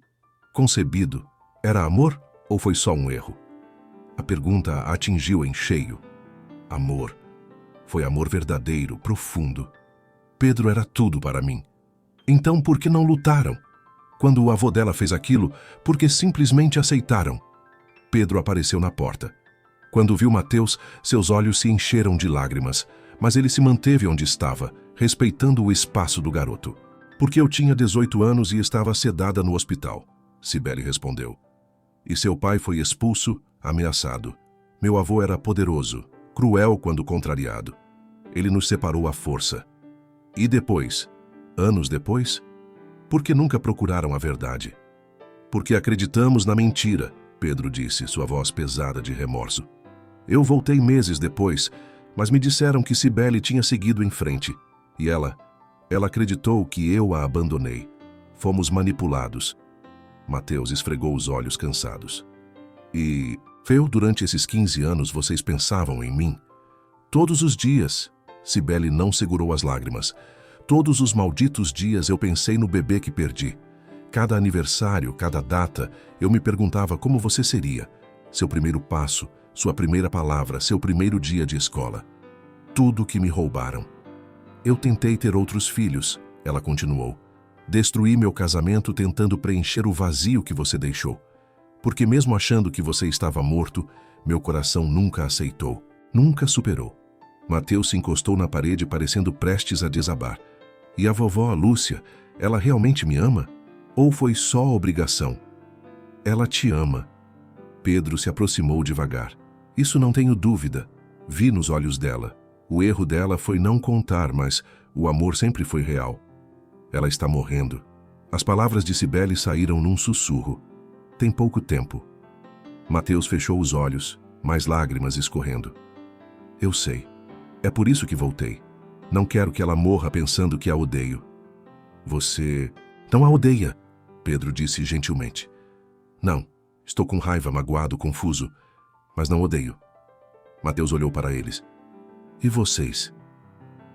[SPEAKER 1] concebido, era amor ou foi só um erro? A pergunta a atingiu em cheio. Amor. Foi amor verdadeiro, profundo. Pedro era tudo para mim. Então por que não lutaram? Quando o avô dela fez aquilo, por que simplesmente aceitaram? Pedro apareceu na porta. Quando viu Mateus, seus olhos se encheram de lágrimas, mas ele se manteve onde estava, respeitando o espaço do garoto. Porque eu tinha 18 anos e estava sedada no hospital, Cibele respondeu. E seu pai foi expulso, ameaçado. Meu avô era poderoso, cruel quando contrariado. Ele nos separou à força. E depois, anos depois? Por que nunca procuraram a verdade? Porque acreditamos na mentira, Pedro disse, sua voz pesada de remorso. Eu voltei meses depois, mas me disseram que Cibele tinha seguido em frente. E ela acreditou que eu a abandonei. Fomos manipulados. Mateus esfregou os olhos cansados. E, durante esses 15 anos vocês pensavam em mim? Todos os dias. Cibele não segurou as lágrimas. Todos os malditos dias eu pensei no bebê que perdi. Cada aniversário, cada data, eu me perguntava como você seria. Seu primeiro passo, sua primeira palavra, seu primeiro dia de escola. Tudo que me roubaram. Eu tentei ter outros filhos, ela continuou. Destruí meu casamento tentando preencher o vazio que você deixou. Porque mesmo achando que você estava morto, meu coração nunca aceitou, nunca superou. Mateus se encostou na parede parecendo prestes a desabar. E a vovó, Lúcia, ela realmente me ama? Ou foi só obrigação? Ela te ama. Pedro se aproximou devagar. Isso não tenho dúvida. Vi nos olhos dela. O erro dela foi não contar, mas o amor sempre foi real. Ela está morrendo. As palavras de Cibele saíram num sussurro. Tem pouco tempo. Mateus fechou os olhos, mais lágrimas escorrendo. Eu sei. É por isso que voltei. Não quero que ela morra pensando que a odeio. Você não a odeia, Pedro disse gentilmente. Não, estou com raiva, magoado, confuso, mas não odeio. Mateus olhou para eles. E vocês?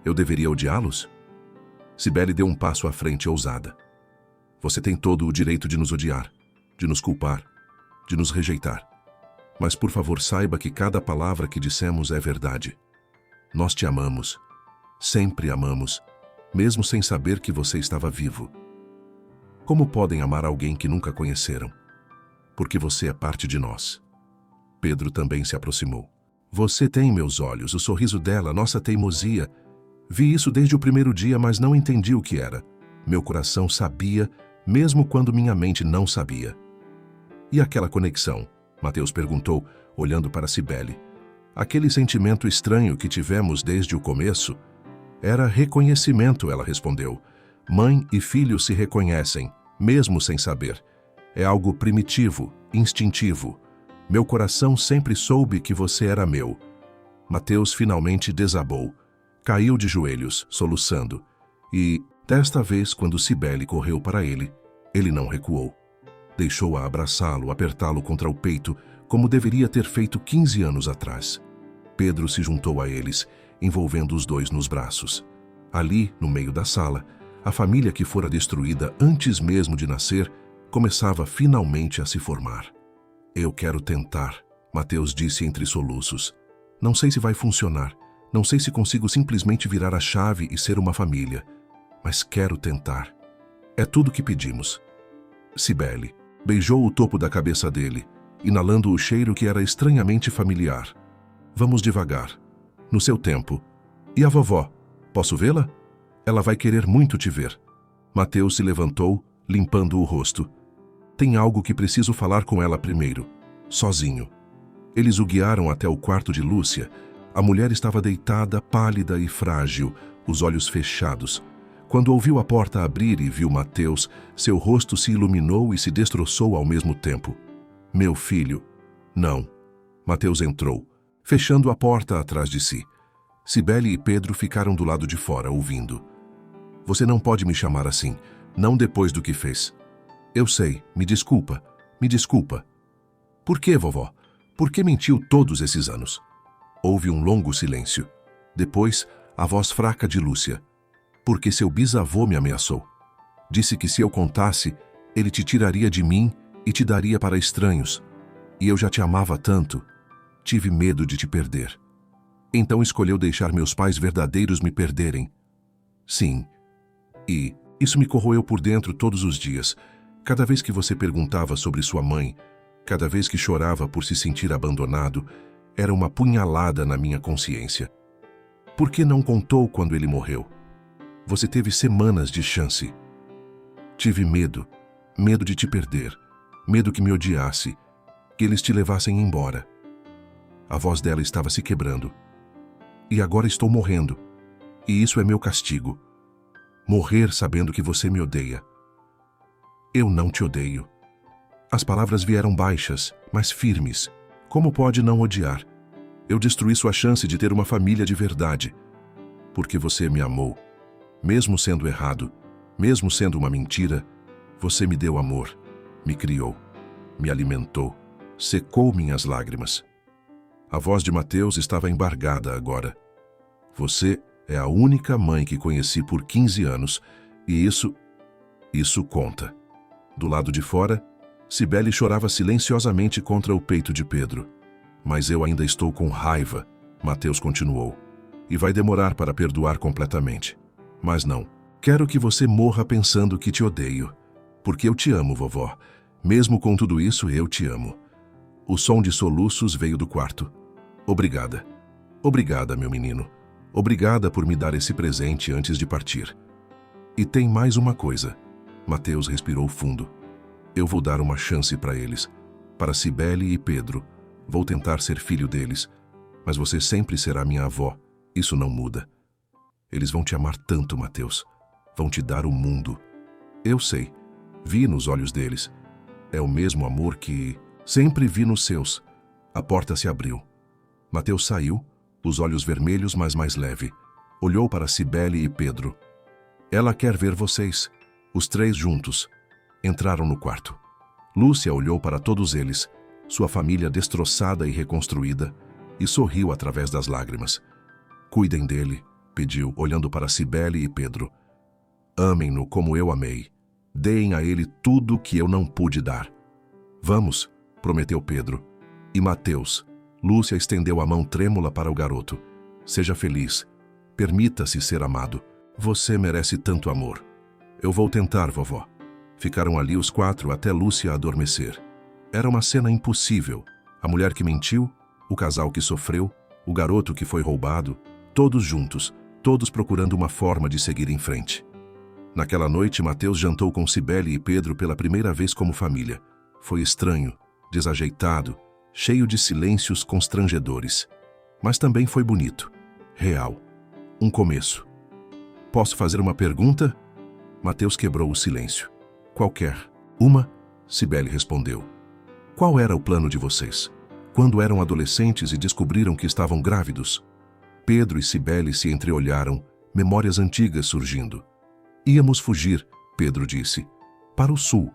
[SPEAKER 1] Eu deveria odiá-los? Cibele deu um passo à frente ousada. Você tem todo o direito de nos odiar, de nos culpar, de nos rejeitar. Mas por favor saiba que cada palavra que dissemos é verdade. Nós te amamos. Sempre amamos, mesmo sem saber que você estava vivo. Como podem amar alguém que nunca conheceram? Porque você é parte de nós. Pedro também se aproximou. Você tem em meus olhos, o sorriso dela, nossa teimosia. Vi isso desde o primeiro dia, mas não entendi o que era. Meu coração sabia, mesmo quando minha mente não sabia. E aquela conexão? Mateus perguntou, olhando para Cibele. Aquele sentimento estranho que tivemos desde o começo? Era reconhecimento, ela respondeu. Mãe e filho se reconhecem, mesmo sem saber. É algo primitivo, instintivo. Meu coração sempre soube que você era meu. Mateus finalmente desabou. Caiu de joelhos, soluçando. E, desta vez, quando Cibele correu para ele, ele não recuou. Deixou-a abraçá-lo, apertá-lo contra o peito, como deveria ter feito 15 anos atrás. Pedro se juntou a eles, envolvendo os dois nos braços. Ali, no meio da sala, a família que fora destruída antes mesmo de nascer começava finalmente a se formar. Eu quero tentar, Mateus disse entre soluços. Não sei se vai funcionar, não sei se consigo simplesmente virar a chave e ser uma família, mas quero tentar. É tudo que pedimos. Cibele beijou o topo da cabeça dele, inalando o cheiro que era estranhamente familiar. Vamos devagar, no seu tempo. E a vovó? Posso vê-la? Ela vai querer muito te ver. Mateus se levantou, limpando o rosto. Tem algo que preciso falar com ela primeiro, sozinho. Eles o guiaram até o quarto de Lúcia. A mulher estava deitada, pálida e frágil, os olhos fechados. Quando ouviu a porta abrir e viu Mateus, seu rosto se iluminou e se destroçou ao mesmo tempo. Meu filho. Não. Mateus entrou, fechando a porta atrás de si. Cibele e Pedro ficaram do lado de fora, ouvindo. Você não pode me chamar assim, não depois do que fez. Eu sei, me desculpa, me desculpa. Por que, vovó? Por que mentiu todos esses anos? Houve um longo silêncio. Depois, a voz fraca de Lúcia. Porque seu bisavô me ameaçou. Disse que se eu contasse, ele te tiraria de mim e te daria para estranhos. E eu já te amava tanto. Tive medo de te perder. Então escolheu deixar meus pais verdadeiros me perderem. Sim. E isso me corroeu por dentro todos os dias. Cada vez que você perguntava sobre sua mãe, cada vez que chorava por se sentir abandonado, era uma punhalada na minha consciência. Por que não contou quando ele morreu? Você teve semanas de chance. Tive medo, medo de te perder, medo que me odiasse, que eles te levassem embora. A voz dela estava se quebrando. E agora estou morrendo. E isso é meu castigo. Morrer sabendo que você me odeia. Eu não te odeio. As palavras vieram baixas, mas firmes. Como pode não odiar? Eu destruí sua chance de ter uma família de verdade. Porque você me amou. Mesmo sendo errado, mesmo sendo uma mentira, você me deu amor, me criou, me alimentou, secou minhas lágrimas. A voz de Mateus estava embargada agora. Você é a única mãe que conheci por 15 anos, e isso conta. Do lado de fora, Cibele chorava silenciosamente contra o peito de Pedro. Mas eu ainda estou com raiva, Mateus continuou, e vai demorar para perdoar completamente. Mas não, quero que você morra pensando que te odeio, porque eu te amo, vovó. Mesmo com tudo isso, eu te amo. O som de soluços veio do quarto. Obrigada. Obrigada, meu menino. Obrigada por me dar esse presente antes de partir. E tem mais uma coisa. Mateus respirou fundo. Eu vou dar uma chance para eles, para Cibele e Pedro. Vou tentar ser filho deles, mas você sempre será minha avó. Isso não muda. Eles vão te amar tanto, Mateus. Vão te dar o mundo. Eu sei. Vi nos olhos deles. É o mesmo amor que sempre vi nos seus. A porta se abriu. Mateus saiu, os olhos vermelhos, mas mais leve. Olhou para Cibele e Pedro. Ela quer ver vocês. Os três juntos. Entraram no quarto. Lúcia olhou para todos eles, sua família destroçada e reconstruída, e sorriu através das lágrimas. Cuidem dele, pediu, olhando para Cibele e Pedro. Amem-no como eu amei. Deem a ele tudo que eu não pude dar. Vamos, prometeu Pedro. E Mateus. Lúcia estendeu a mão trêmula para o garoto. Seja feliz. Permita-se ser amado. Você merece tanto amor. Eu vou tentar, vovó. Ficaram ali os quatro até Lúcia adormecer. Era uma cena impossível. A mulher que mentiu, o casal que sofreu, o garoto que foi roubado, todos juntos, todos procurando uma forma de seguir em frente. Naquela noite, Mateus jantou com Cibele e Pedro pela primeira vez como família. Foi estranho, desajeitado, cheio de silêncios constrangedores. Mas também foi bonito, real. Um começo. Posso fazer uma pergunta? Mateus quebrou o silêncio. Qualquer. Uma? Cibele respondeu. Qual era o plano de vocês? Quando eram adolescentes e descobriram que estavam grávidos? Pedro e Cibele se entreolharam, memórias antigas surgindo. Íamos fugir, Pedro disse. Para o sul.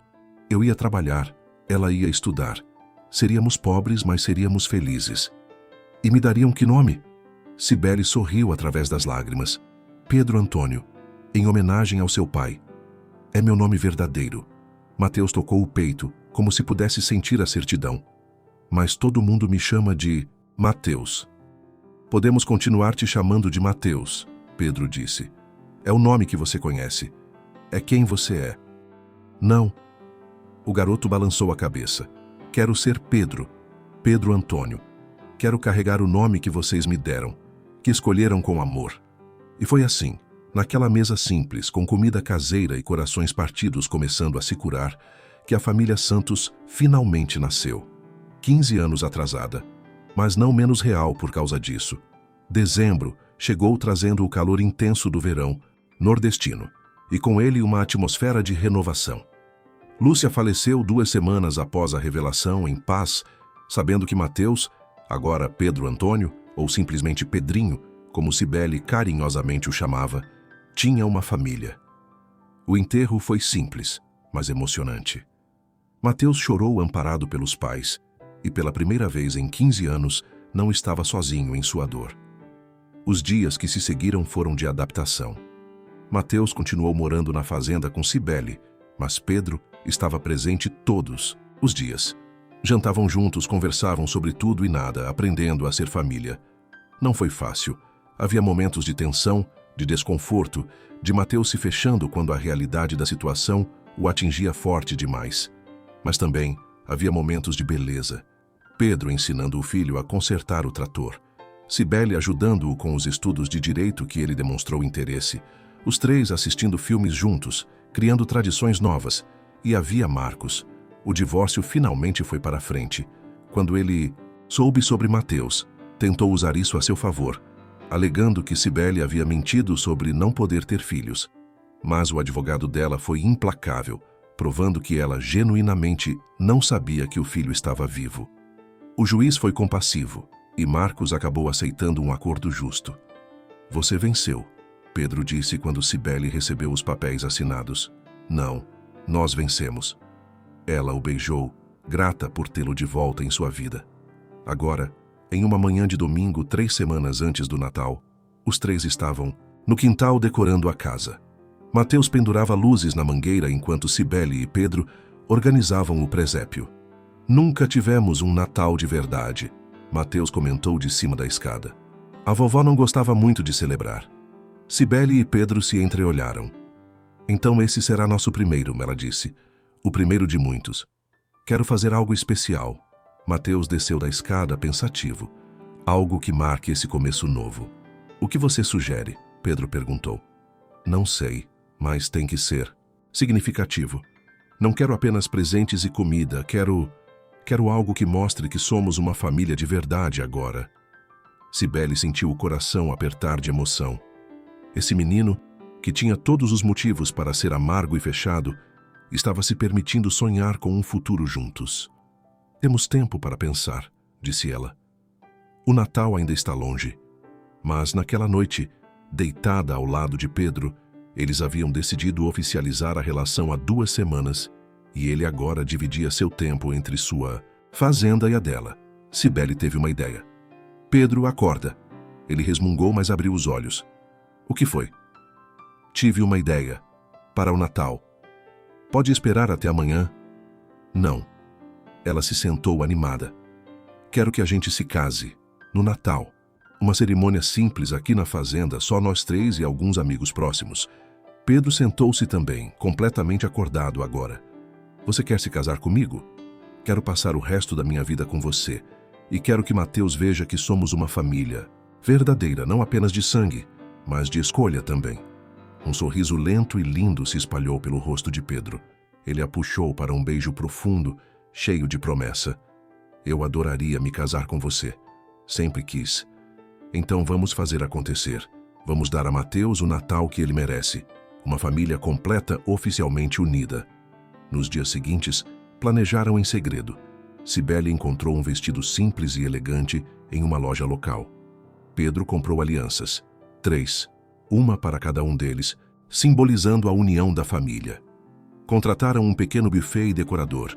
[SPEAKER 1] Eu ia trabalhar, ela ia estudar. Seríamos pobres, mas seríamos felizes. E me dariam que nome? Cibele sorriu através das lágrimas. Pedro Antônio, em homenagem ao seu pai. É meu nome verdadeiro. Mateus tocou o peito, como se pudesse sentir a certidão. Mas todo mundo me chama de Mateus. Podemos continuar te chamando de Mateus, Pedro disse. É o nome que você conhece. É quem você é. Não. O garoto balançou a cabeça. Quero ser Pedro. Pedro Antônio. Quero carregar o nome que vocês me deram, que escolheram com amor. E foi assim, naquela mesa simples, com comida caseira e corações partidos começando a se curar, que a família Santos finalmente nasceu. 15 anos atrasada, mas não menos real por causa disso. Dezembro chegou trazendo o calor intenso do verão nordestino, e com ele uma atmosfera de renovação. Lúcia faleceu 2 semanas após a revelação, em paz, sabendo que Mateus, agora Pedro Antônio, ou simplesmente Pedrinho, como Cibele carinhosamente o chamava, tinha uma família. O enterro foi simples, mas emocionante. Mateus chorou amparado pelos pais, e pela primeira vez em 15 anos não estava sozinho em sua dor. Os dias que se seguiram foram de adaptação. Mateus continuou morando na fazenda com Cibele, mas Pedro estava presente todos os dias. Jantavam juntos, conversavam sobre tudo e nada, aprendendo a ser família. Não foi fácil. Havia momentos de tensão, de desconforto, de Mateus se fechando quando a realidade da situação o atingia forte demais. Mas também havia momentos de beleza. Pedro ensinando o filho a consertar o trator. Cibele ajudando-o com os estudos de direito que ele demonstrou interesse. Os 3 assistindo filmes juntos, criando tradições novas. E havia Marcos. O divórcio finalmente foi para frente. Quando ele soube sobre Mateus, tentou usar isso a seu favor, alegando que Cibele havia mentido sobre não poder ter filhos. Mas o advogado dela foi implacável, provando que ela genuinamente não sabia que o filho estava vivo. O juiz foi compassivo, e Marcos acabou aceitando um acordo justo. Você venceu, Pedro disse quando Cibele recebeu os papéis assinados. Não, nós vencemos. Ela o beijou, grata por tê-lo de volta em sua vida. Agora, em uma manhã de domingo, 3 semanas antes do Natal, os 3 estavam no quintal decorando a casa. Mateus pendurava luzes na mangueira enquanto Cibele e Pedro organizavam o presépio. Nunca tivemos um Natal de verdade, Mateus comentou de cima da escada. A vovó não gostava muito de celebrar. Cibele e Pedro se entreolharam. Então esse será nosso primeiro, ela disse. O primeiro de muitos. Quero fazer algo especial. Mateus desceu da escada pensativo. Algo que marque esse começo novo. O que você sugere? Pedro perguntou. Não sei, mas tem que ser significativo. Não quero apenas presentes e comida, quero algo que mostre que somos uma família de verdade agora. Cibele sentiu o coração apertar de emoção. Esse menino, que tinha todos os motivos para ser amargo e fechado, estava se permitindo sonhar com um futuro juntos. Temos tempo para pensar, disse ela. O Natal ainda está longe. Mas naquela noite, deitada ao lado de Pedro, eles haviam decidido oficializar a relação há 2 semanas e ele agora dividia seu tempo entre sua fazenda e a dela. Cibele teve uma ideia. Pedro, acorda. Ele resmungou, mas abriu os olhos. O que foi? Tive uma ideia. Para o Natal. Pode esperar até amanhã? Não. Ela se sentou animada. Quero que a gente se case. No Natal. Uma cerimônia simples aqui na fazenda, só nós 3 e alguns amigos próximos. Pedro sentou-se também, completamente acordado agora. Você quer se casar comigo? Quero passar o resto da minha vida com você. E quero que Mateus veja que somos uma família. Verdadeira, não apenas de sangue, mas de escolha também. Um sorriso lento e lindo se espalhou pelo rosto de Pedro. Ele a puxou para um beijo profundo, cheio de promessa. Eu adoraria me casar com você. Sempre quis. Então vamos fazer acontecer. Vamos dar a Mateus o Natal que ele merece. Uma família completa, oficialmente unida. Nos dias seguintes, planejaram em segredo. Cibele encontrou um vestido simples e elegante em uma loja local. Pedro comprou alianças. 3. Uma para cada um deles, simbolizando a união da família. Contrataram um pequeno buffet e decorador.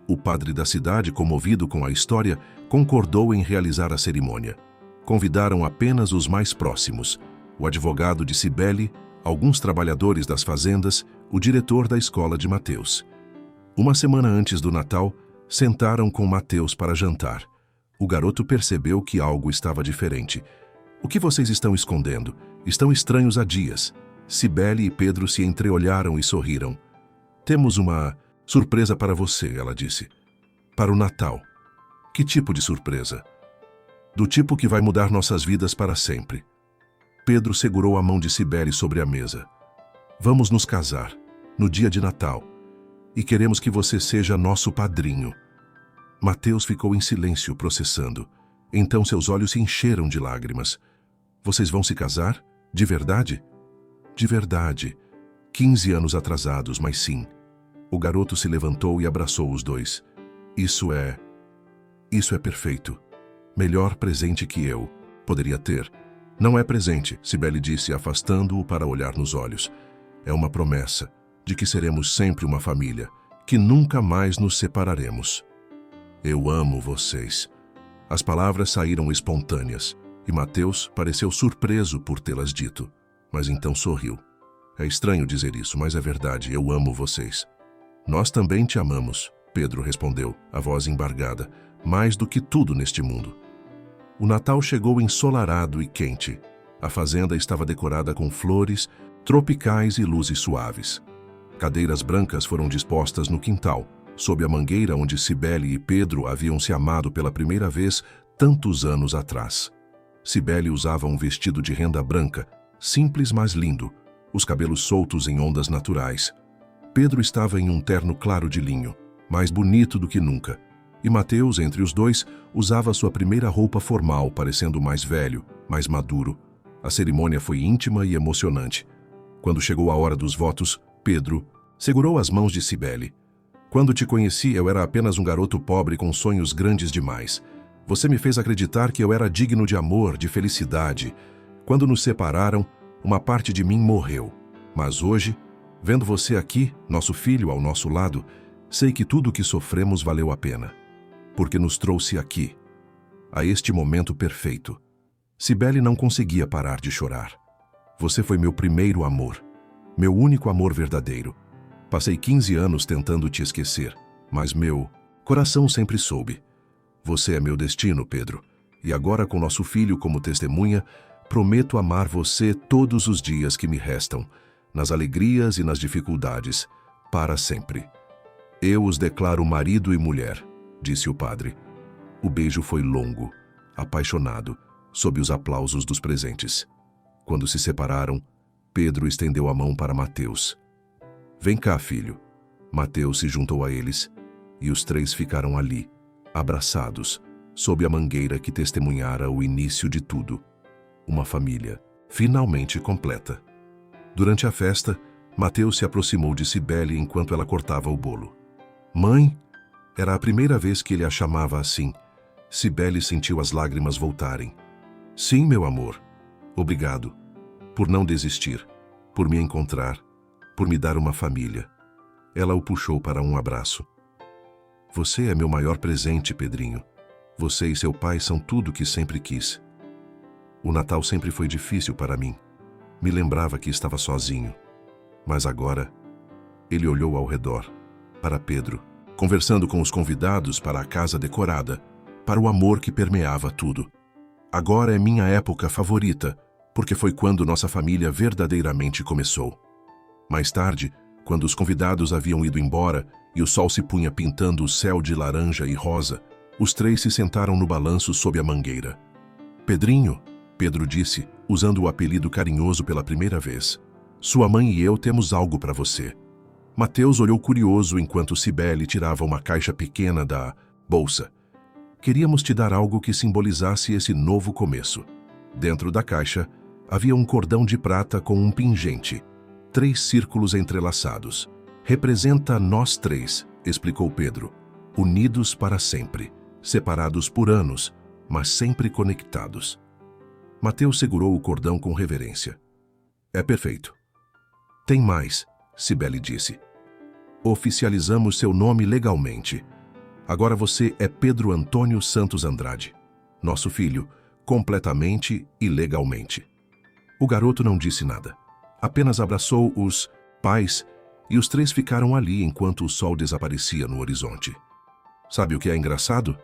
[SPEAKER 1] O padre da cidade, comovido com a história, concordou em realizar a cerimônia. Convidaram apenas os mais próximos: o advogado de Cibele, alguns trabalhadores das fazendas, o diretor da escola de Mateus. Uma semana antes do Natal, sentaram com Mateus para jantar. O garoto percebeu que algo estava diferente. "O que vocês estão escondendo? Estão estranhos há dias." Cibele e Pedro se entreolharam e sorriram. "Temos uma surpresa para você," ela disse. "Para o Natal." "Que tipo de surpresa?" "Do tipo que vai mudar nossas vidas para sempre." Pedro segurou a mão de Cibele sobre a mesa. "Vamos nos casar, no dia de Natal, e queremos que você seja nosso padrinho." Mateus ficou em silêncio, processando. Então seus olhos se encheram de lágrimas. "Vocês vão se casar? De verdade?" "De verdade. 15 anos atrasados, mas sim." O garoto se levantou e abraçou os dois. Isso é perfeito. Melhor presente que eu poderia ter." "Não é presente," Cibele disse, afastando-o para olhar nos olhos. "É uma promessa de que seremos sempre uma família, que nunca mais nos separaremos." "Eu amo vocês." As palavras saíram espontâneas, e Mateus pareceu surpreso por tê-las dito, mas então sorriu. "É estranho dizer isso, mas é verdade, eu amo vocês." "Nós também te amamos," Pedro respondeu, a voz embargada, "mais do que tudo neste mundo." O Natal chegou ensolarado e quente. A fazenda estava decorada com flores tropicais e luzes suaves. Cadeiras brancas foram dispostas no quintal, sob a mangueira onde Cibele e Pedro haviam se amado pela primeira vez tantos anos atrás. Cibele usava um vestido de renda branca, simples mas lindo, os cabelos soltos em ondas naturais. Pedro estava em um terno claro de linho, mais bonito do que nunca, e Mateus, entre os dois, usava sua primeira roupa formal, parecendo mais velho, mais maduro. A cerimônia foi íntima e emocionante. Quando chegou a hora dos votos, Pedro segurou as mãos de Cibele. "Quando te conheci, eu era apenas um garoto pobre com sonhos grandes demais. Você me fez acreditar que eu era digno de amor, de felicidade. Quando nos separaram, uma parte de mim morreu. Mas hoje, vendo você aqui, nosso filho ao nosso lado, sei que tudo o que sofremos valeu a pena. Porque nos trouxe aqui, a este momento perfeito." Cibele não conseguia parar de chorar. "Você foi meu primeiro amor, meu único amor verdadeiro. Passei 15 anos tentando te esquecer, mas meu coração sempre soube. Você é meu destino, Pedro, e agora com nosso filho como testemunha, prometo amar você todos os dias que me restam, nas alegrias e nas dificuldades, para sempre. Eu os declaro marido e mulher," disse o padre. O beijo foi longo, apaixonado, sob os aplausos dos presentes. Quando se separaram, Pedro estendeu a mão para Mateus. "Vem cá, filho." Mateus se juntou a eles, e os três ficaram ali, abraçados, sob a mangueira que testemunhara o início de tudo. Uma família, finalmente completa. Durante a festa, Mateus se aproximou de Cibele enquanto ela cortava o bolo. "Mãe?" Era a primeira vez que ele a chamava assim. Cibele sentiu as lágrimas voltarem. "Sim, meu amor. Obrigado. Por não desistir. Por me encontrar. Por me dar uma família." Ela o puxou para um abraço. "Você é meu maior presente, Pedrinho. Você e seu pai são tudo que sempre quis." O Natal sempre foi difícil para mim. Me lembrava que estava sozinho. Mas agora, ele olhou ao redor, para Pedro, conversando com os convidados para a casa decorada, para o amor que permeava tudo. "Agora é minha época favorita, porque foi quando nossa família verdadeiramente começou." Mais tarde, quando os convidados haviam ido embora e o sol se punha pintando o céu de laranja e rosa, os três se sentaram no balanço sob a mangueira. "Pedrinho," Pedro disse, usando o apelido carinhoso pela primeira vez, "sua mãe e eu temos algo para você." Mateus olhou curioso enquanto Cibele tirava uma caixa pequena da bolsa. "Queríamos te dar algo que simbolizasse esse novo começo." Dentro da caixa, havia um cordão de prata com um pingente, 3 círculos entrelaçados. "Representa nós três," explicou Pedro, "unidos para sempre, separados por anos, mas sempre conectados." Mateus segurou o cordão com reverência. "É perfeito." "Tem mais," Cibele disse. "Oficializamos seu nome legalmente. Agora você é Pedro Antônio Santos Andrade, nosso filho, completamente e legalmente. O garoto não disse nada. Apenas abraçou os pais e os três ficaram ali enquanto o sol desaparecia no horizonte. Sabe o que é engraçado?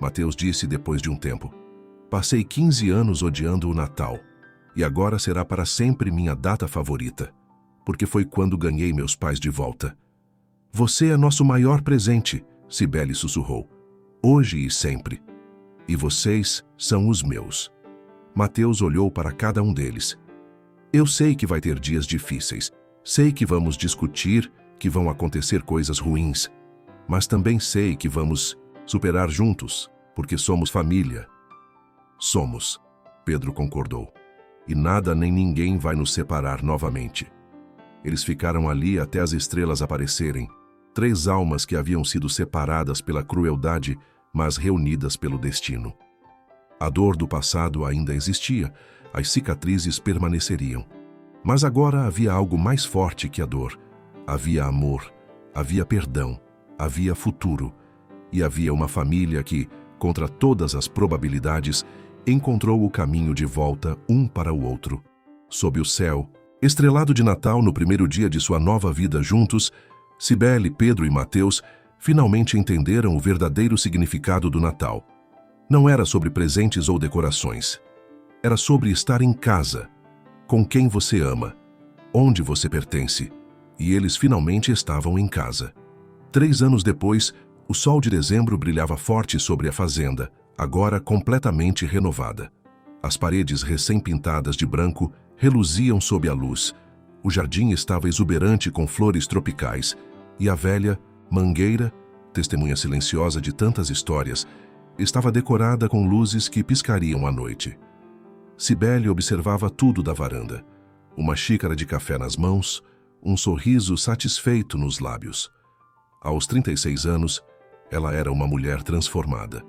[SPEAKER 1] Mateus disse depois de um tempo. Passei 15 anos odiando o Natal e agora será para sempre minha data favorita, porque foi quando ganhei meus pais de volta. Você é nosso maior presente, Cibele sussurrou, hoje e sempre. E vocês são os meus. Mateus olhou para cada um deles. Eu sei que vai ter dias difíceis, sei que vamos discutir, que vão acontecer coisas ruins, mas também sei que vamos superar juntos, porque somos família. Somos, Pedro concordou. E nada nem ninguém vai nos separar novamente. Eles ficaram ali até as estrelas aparecerem, três almas que haviam sido separadas pela crueldade, mas reunidas pelo destino. A dor do passado ainda existia, as cicatrizes permaneceriam. Mas agora havia algo mais forte que a dor. Havia amor, havia perdão, havia futuro. E havia uma família que, contra todas as probabilidades, encontrou o caminho de volta um para o outro. Sob o céu, estrelado de Natal no primeiro dia de sua nova vida juntos, Cibele, Pedro e Mateus finalmente entenderam o verdadeiro significado do Natal. Não era sobre presentes ou decorações. Era sobre estar em casa, com quem você ama, onde você pertence. E eles finalmente estavam em casa. 3 anos depois, o sol de dezembro brilhava forte sobre a fazenda, agora completamente renovada. As paredes recém-pintadas de branco reluziam sob a luz. O jardim estava exuberante com flores tropicais. E a velha mangueira, testemunha silenciosa de tantas histórias, estava decorada com luzes que piscariam à noite. Cibele observava tudo da varanda. Uma xícara de café nas mãos, um sorriso satisfeito nos lábios. Aos 36 anos, ela era uma mulher transformada.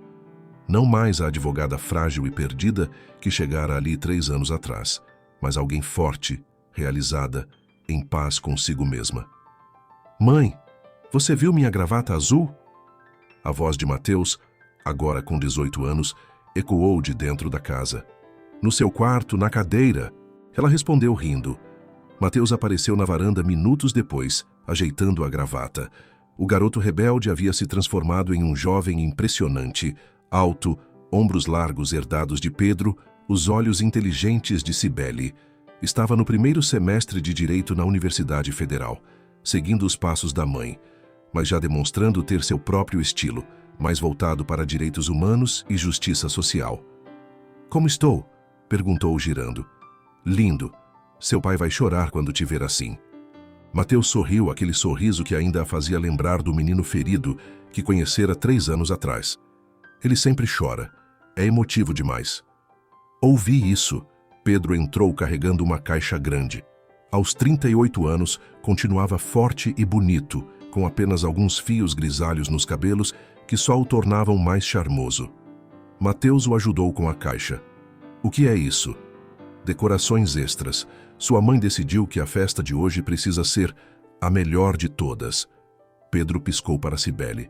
[SPEAKER 1] Não mais a advogada frágil e perdida que chegara ali 3 anos atrás, mas alguém forte, realizada, em paz consigo mesma. Mãe, você viu minha gravata azul? A voz de Mateus, agora com 18 anos, ecoou de dentro da casa. No seu quarto, na cadeira. Ela respondeu rindo. Mateus apareceu na varanda minutos depois, ajeitando a gravata. O garoto rebelde havia se transformado em um jovem impressionante, alto, ombros largos herdados de Pedro, os olhos inteligentes de Cibele. Estava no primeiro semestre de Direito na Universidade Federal, seguindo os passos da mãe, mas já demonstrando ter seu próprio estilo, mais voltado para direitos humanos e justiça social. Como estou? Perguntou girando. Lindo. Seu pai vai chorar quando te ver assim. Mateus sorriu, aquele sorriso que ainda a fazia lembrar do menino ferido que conhecera 3 anos atrás. Ele sempre chora. É emotivo demais. Ouvi isso. Pedro entrou carregando uma caixa grande. Aos 38 anos, continuava forte e bonito, com apenas alguns fios grisalhos nos cabelos que só o tornavam mais charmoso. Mateus o ajudou com a caixa. O que é isso? Decorações extras. Sua mãe decidiu que a festa de hoje precisa ser a melhor de todas. Pedro piscou para Cibele.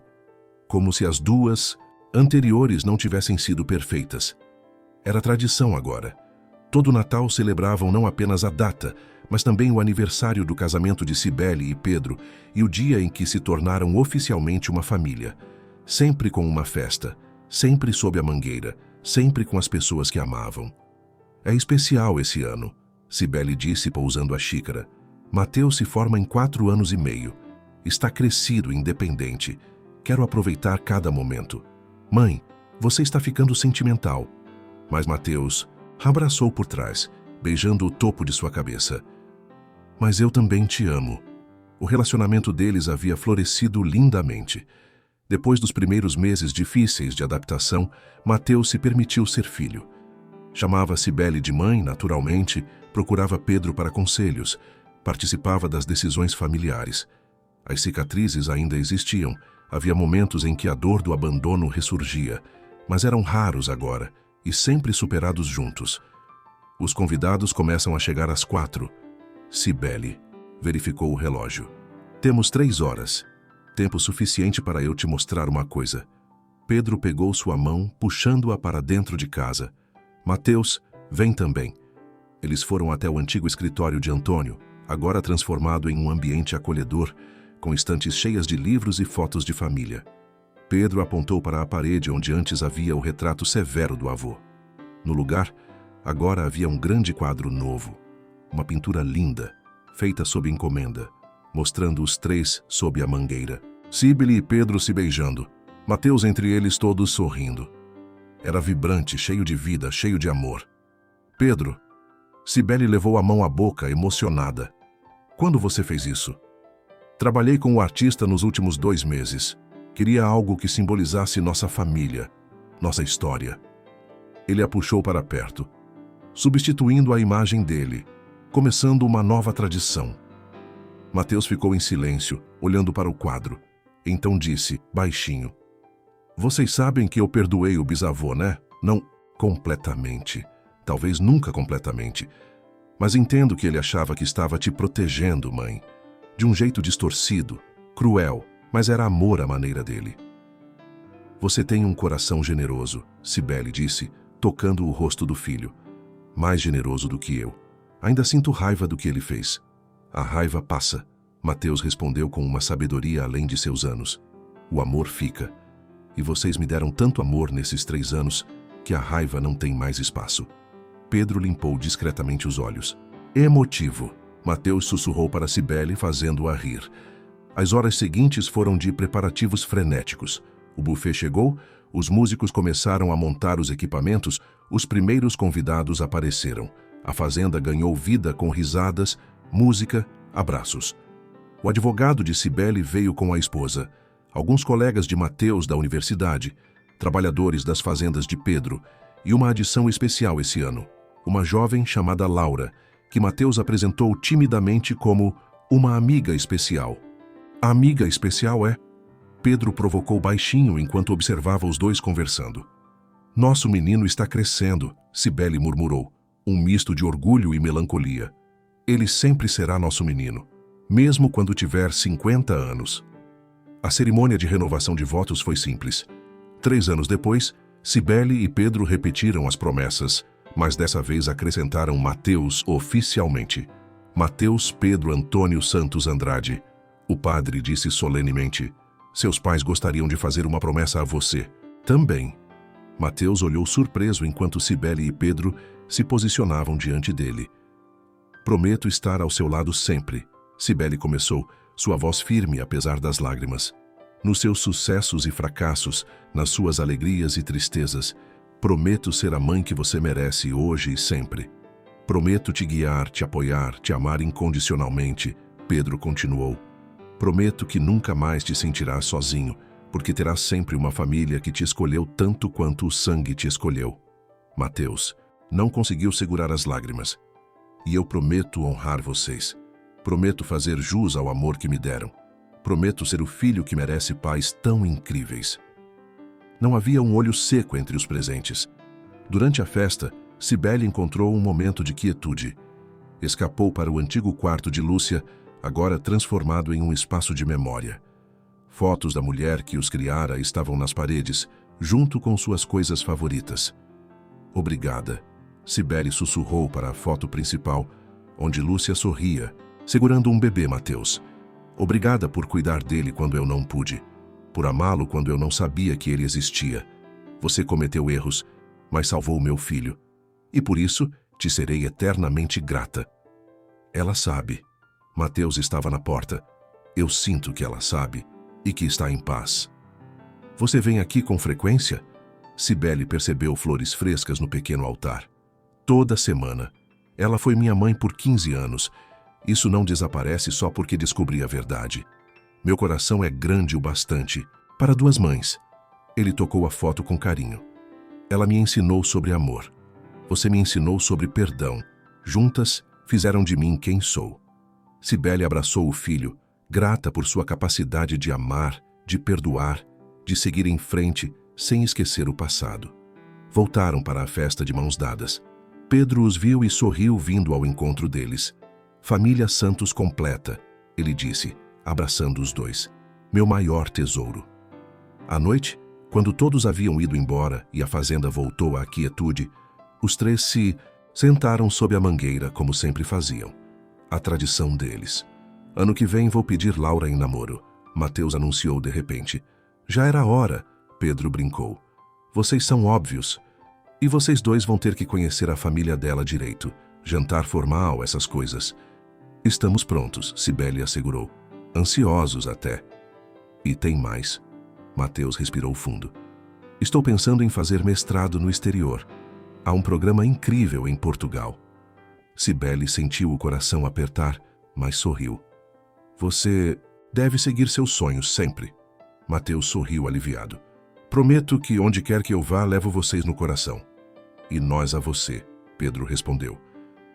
[SPEAKER 1] Como se as 2 anteriores não tivessem sido perfeitas. Era tradição agora. Todo Natal celebravam não apenas a data, mas também o aniversário do casamento de Cibele e Pedro e o dia em que se tornaram oficialmente uma família. Sempre com uma festa, sempre sob a mangueira, sempre com as pessoas que amavam. É especial esse ano, Cibele disse pousando a xícara. Mateus se forma em 4 anos e meio. Está crescido, independente. Quero aproveitar cada momento. Mãe, você está ficando sentimental. Mas Mateus abraçou por trás, beijando o topo de sua cabeça. Mas eu também te amo. O relacionamento deles havia florescido lindamente. Depois dos primeiros meses difíceis de adaptação, Mateus se permitiu ser filho. Chamava Cibele de mãe, naturalmente, procurava Pedro para conselhos, participava das decisões familiares. As cicatrizes ainda existiam, havia momentos em que a dor do abandono ressurgia, mas eram raros agora, e sempre superados juntos. Os convidados começam a chegar às 4. Cibele verificou o relógio. Temos 3 horas. tempo suficiente para eu te mostrar uma coisa. Pedro pegou sua mão, puxando-a para dentro de casa. Mateus, vem também. Eles foram até o antigo escritório de Antônio, agora transformado em um ambiente acolhedor, com estantes cheias de livros e fotos de família. Pedro apontou para a parede onde antes havia o retrato severo do avô. No lugar, agora havia um grande quadro novo, uma pintura linda, feita sob encomenda, mostrando os três sob a mangueira. Cibele e Pedro se beijando, Mateus entre eles todos sorrindo. Era vibrante, cheio de vida, cheio de amor. Pedro, Cibele levou a mão à boca, emocionada. Quando você fez isso? Trabalhei com o artista nos últimos 2 meses. Queria algo que simbolizasse nossa família, nossa história. Ele a puxou para perto, substituindo a imagem dele, começando uma nova tradição. Mateus ficou em silêncio, olhando para o quadro. Então disse, baixinho: vocês sabem que eu perdoei o bisavô, né? Não completamente. Talvez nunca completamente. Mas entendo que ele achava que estava te protegendo, mãe. De um jeito distorcido, cruel, mas era amor à maneira dele. Você tem um coração generoso, Cibele disse, tocando o rosto do filho. Mais generoso do que eu. Ainda sinto raiva do que ele fez. A raiva passa, Mateus respondeu com uma sabedoria além de seus anos. O amor fica. E vocês me deram tanto amor nesses 3 anos que a raiva não tem mais espaço. Pedro limpou discretamente os olhos. Emotivo, Mateus sussurrou para Cibele, fazendo-a rir. As horas seguintes foram de preparativos frenéticos. O buffet chegou, os músicos começaram a montar os equipamentos, os primeiros convidados apareceram. A fazenda ganhou vida com risadas, música, abraços. O advogado de Cibele veio com a esposa. Alguns colegas de Mateus da universidade, trabalhadores das fazendas de Pedro, e uma adição especial esse ano, uma jovem chamada Laura, que Mateus apresentou timidamente como uma amiga especial. A amiga especial é? Pedro provocou baixinho enquanto observava os dois conversando. Nosso menino está crescendo, Cibele murmurou, um misto de orgulho e melancolia. Ele sempre será nosso menino, mesmo quando tiver 50 anos. A cerimônia de renovação de votos foi simples. 3 anos depois, Cibele e Pedro repetiram as promessas, mas dessa vez acrescentaram Mateus oficialmente. Mateus Pedro Antônio Santos Andrade. O padre disse solenemente, seus pais gostariam de fazer uma promessa a você. Também. Mateus olhou surpreso enquanto Cibele e Pedro se posicionavam diante dele. Prometo estar ao seu lado sempre, Cibele começou, sua voz firme apesar das lágrimas. Nos seus sucessos e fracassos, nas suas alegrias e tristezas, prometo ser a mãe que você merece hoje e sempre. Prometo te guiar, te apoiar, te amar incondicionalmente, Pedro continuou. Prometo que nunca mais te sentirás sozinho, porque terás sempre uma família que te escolheu tanto quanto o sangue te escolheu. Mateus não conseguiu segurar as lágrimas. E eu prometo honrar vocês. Prometo fazer jus ao amor que me deram. Prometo ser o filho que merece pais tão incríveis. Não havia um olho seco entre os presentes. Durante a festa, Cibele encontrou um momento de quietude. Escapou para o antigo quarto de Lúcia, agora transformado em um espaço de memória. Fotos da mulher que os criara estavam nas paredes, junto com suas coisas favoritas. Obrigada, Cibele sussurrou para a foto principal, onde Lúcia sorria, segurando um bebê Mateus. Obrigada por cuidar dele quando eu não pude, por amá-lo quando eu não sabia que ele existia. Você cometeu erros, mas salvou meu filho, e por isso te serei eternamente grata. Ela sabe. Mateus estava na porta. Eu sinto que ela sabe e que está em paz. Você vem aqui com frequência? Cibele percebeu flores frescas no pequeno altar. Toda semana. Ela foi minha mãe por 15 anos. Isso não desaparece só porque descobri a verdade. Meu coração é grande o bastante para 2 mães. Ele tocou a foto com carinho. Ela me ensinou sobre amor. Você me ensinou sobre perdão. Juntas, fizeram de mim quem sou. Cibele abraçou o filho, grata por sua capacidade de amar, de perdoar, de seguir em frente, sem esquecer o passado. Voltaram para a festa de mãos dadas. Pedro os viu e sorriu vindo ao encontro deles. Família Santos completa, ele disse, abraçando os dois. meu maior tesouro. À noite, quando todos haviam ido embora e a fazenda voltou à quietude, os três se sentaram sob a mangueira como sempre faziam. A tradição deles. Ano que vem vou pedir Laura em namoro, Mateus anunciou de repente. Já era hora, Pedro brincou. Vocês são óbvios. E vocês dois vão ter que conhecer a família dela direito. Jantar formal, essas coisas. Estamos prontos, Cibele assegurou. Ansiosos até. E tem mais. Mateus respirou fundo. Estou pensando em fazer mestrado no exterior. Há um programa incrível em Portugal. Cibele sentiu o coração apertar, mas sorriu. Você deve seguir seus sonhos sempre. Mateus sorriu aliviado. Prometo que onde quer que eu vá, levo vocês no coração. E nós a você, Pedro respondeu.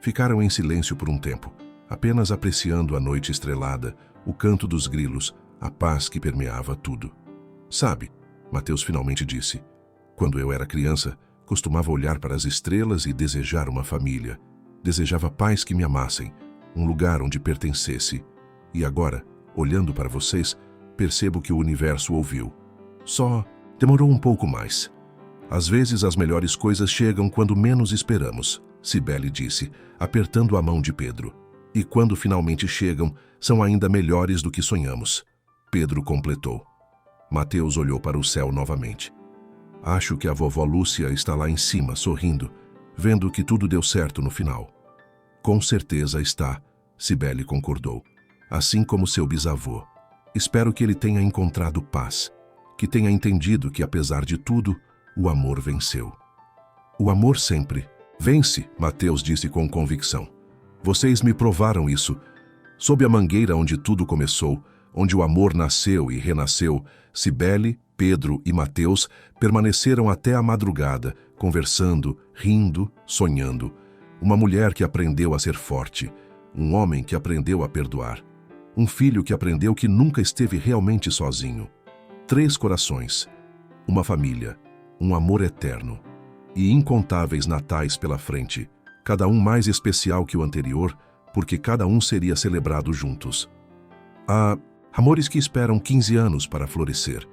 [SPEAKER 1] Ficaram em silêncio por um tempo, apenas apreciando a noite estrelada, o canto dos grilos, a paz que permeava tudo. Sabe, Mateus finalmente disse, quando eu era criança, costumava olhar para as estrelas e desejar uma família. Desejava pais que me amassem, um lugar onde pertencesse. E agora, olhando para vocês, percebo que o universo ouviu. Só demorou um pouco mais. Às vezes as melhores coisas chegam quando menos esperamos, Cibele disse, apertando a mão de Pedro. E quando finalmente chegam, são ainda melhores do que sonhamos. Pedro completou. Mateus olhou para o céu novamente. Acho que a vovó Lúcia está lá em cima, sorrindo, vendo que tudo deu certo no final. Com certeza está, Cibele concordou. Assim como seu bisavô. Espero que ele tenha encontrado paz, que tenha entendido que, apesar de tudo, o amor venceu. O amor sempre vence, Mateus disse com convicção. Vocês me provaram isso. Sob a mangueira onde tudo começou, onde o amor nasceu e renasceu, Cibele, Pedro e Mateus permaneceram até a madrugada, conversando, rindo, sonhando. Uma mulher que aprendeu a ser forte, um homem que aprendeu a perdoar, um filho que aprendeu que nunca esteve realmente sozinho. 3 corações, uma família, um amor eterno e incontáveis natais pela frente, cada um mais especial que o anterior, porque cada um seria celebrado juntos. Há amores que esperam 15 anos para florescer.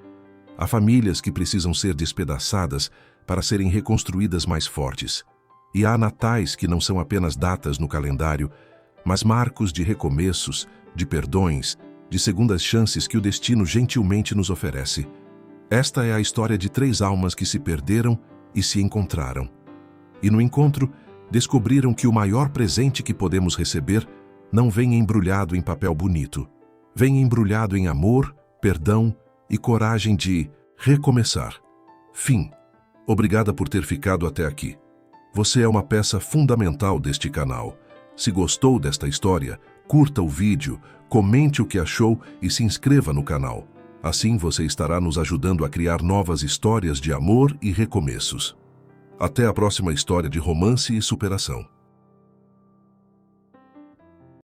[SPEAKER 1] Há famílias que precisam ser despedaçadas para serem reconstruídas mais fortes. E há natais que não são apenas datas no calendário, mas marcos de recomeços, de perdões, de segundas chances que o destino gentilmente nos oferece. Esta é a história de 3 almas que se perderam e se encontraram. E no encontro, descobriram que o maior presente que podemos receber não vem embrulhado em papel bonito. Vem embrulhado em amor, perdão e coragem de recomeçar. Fim. Obrigada por ter ficado até aqui. Você é uma peça fundamental deste canal. Se gostou desta história, curta o vídeo, comente o que achou e se inscreva no canal. Assim você estará nos ajudando a criar novas histórias de amor e recomeços. Até a próxima história de romance e superação.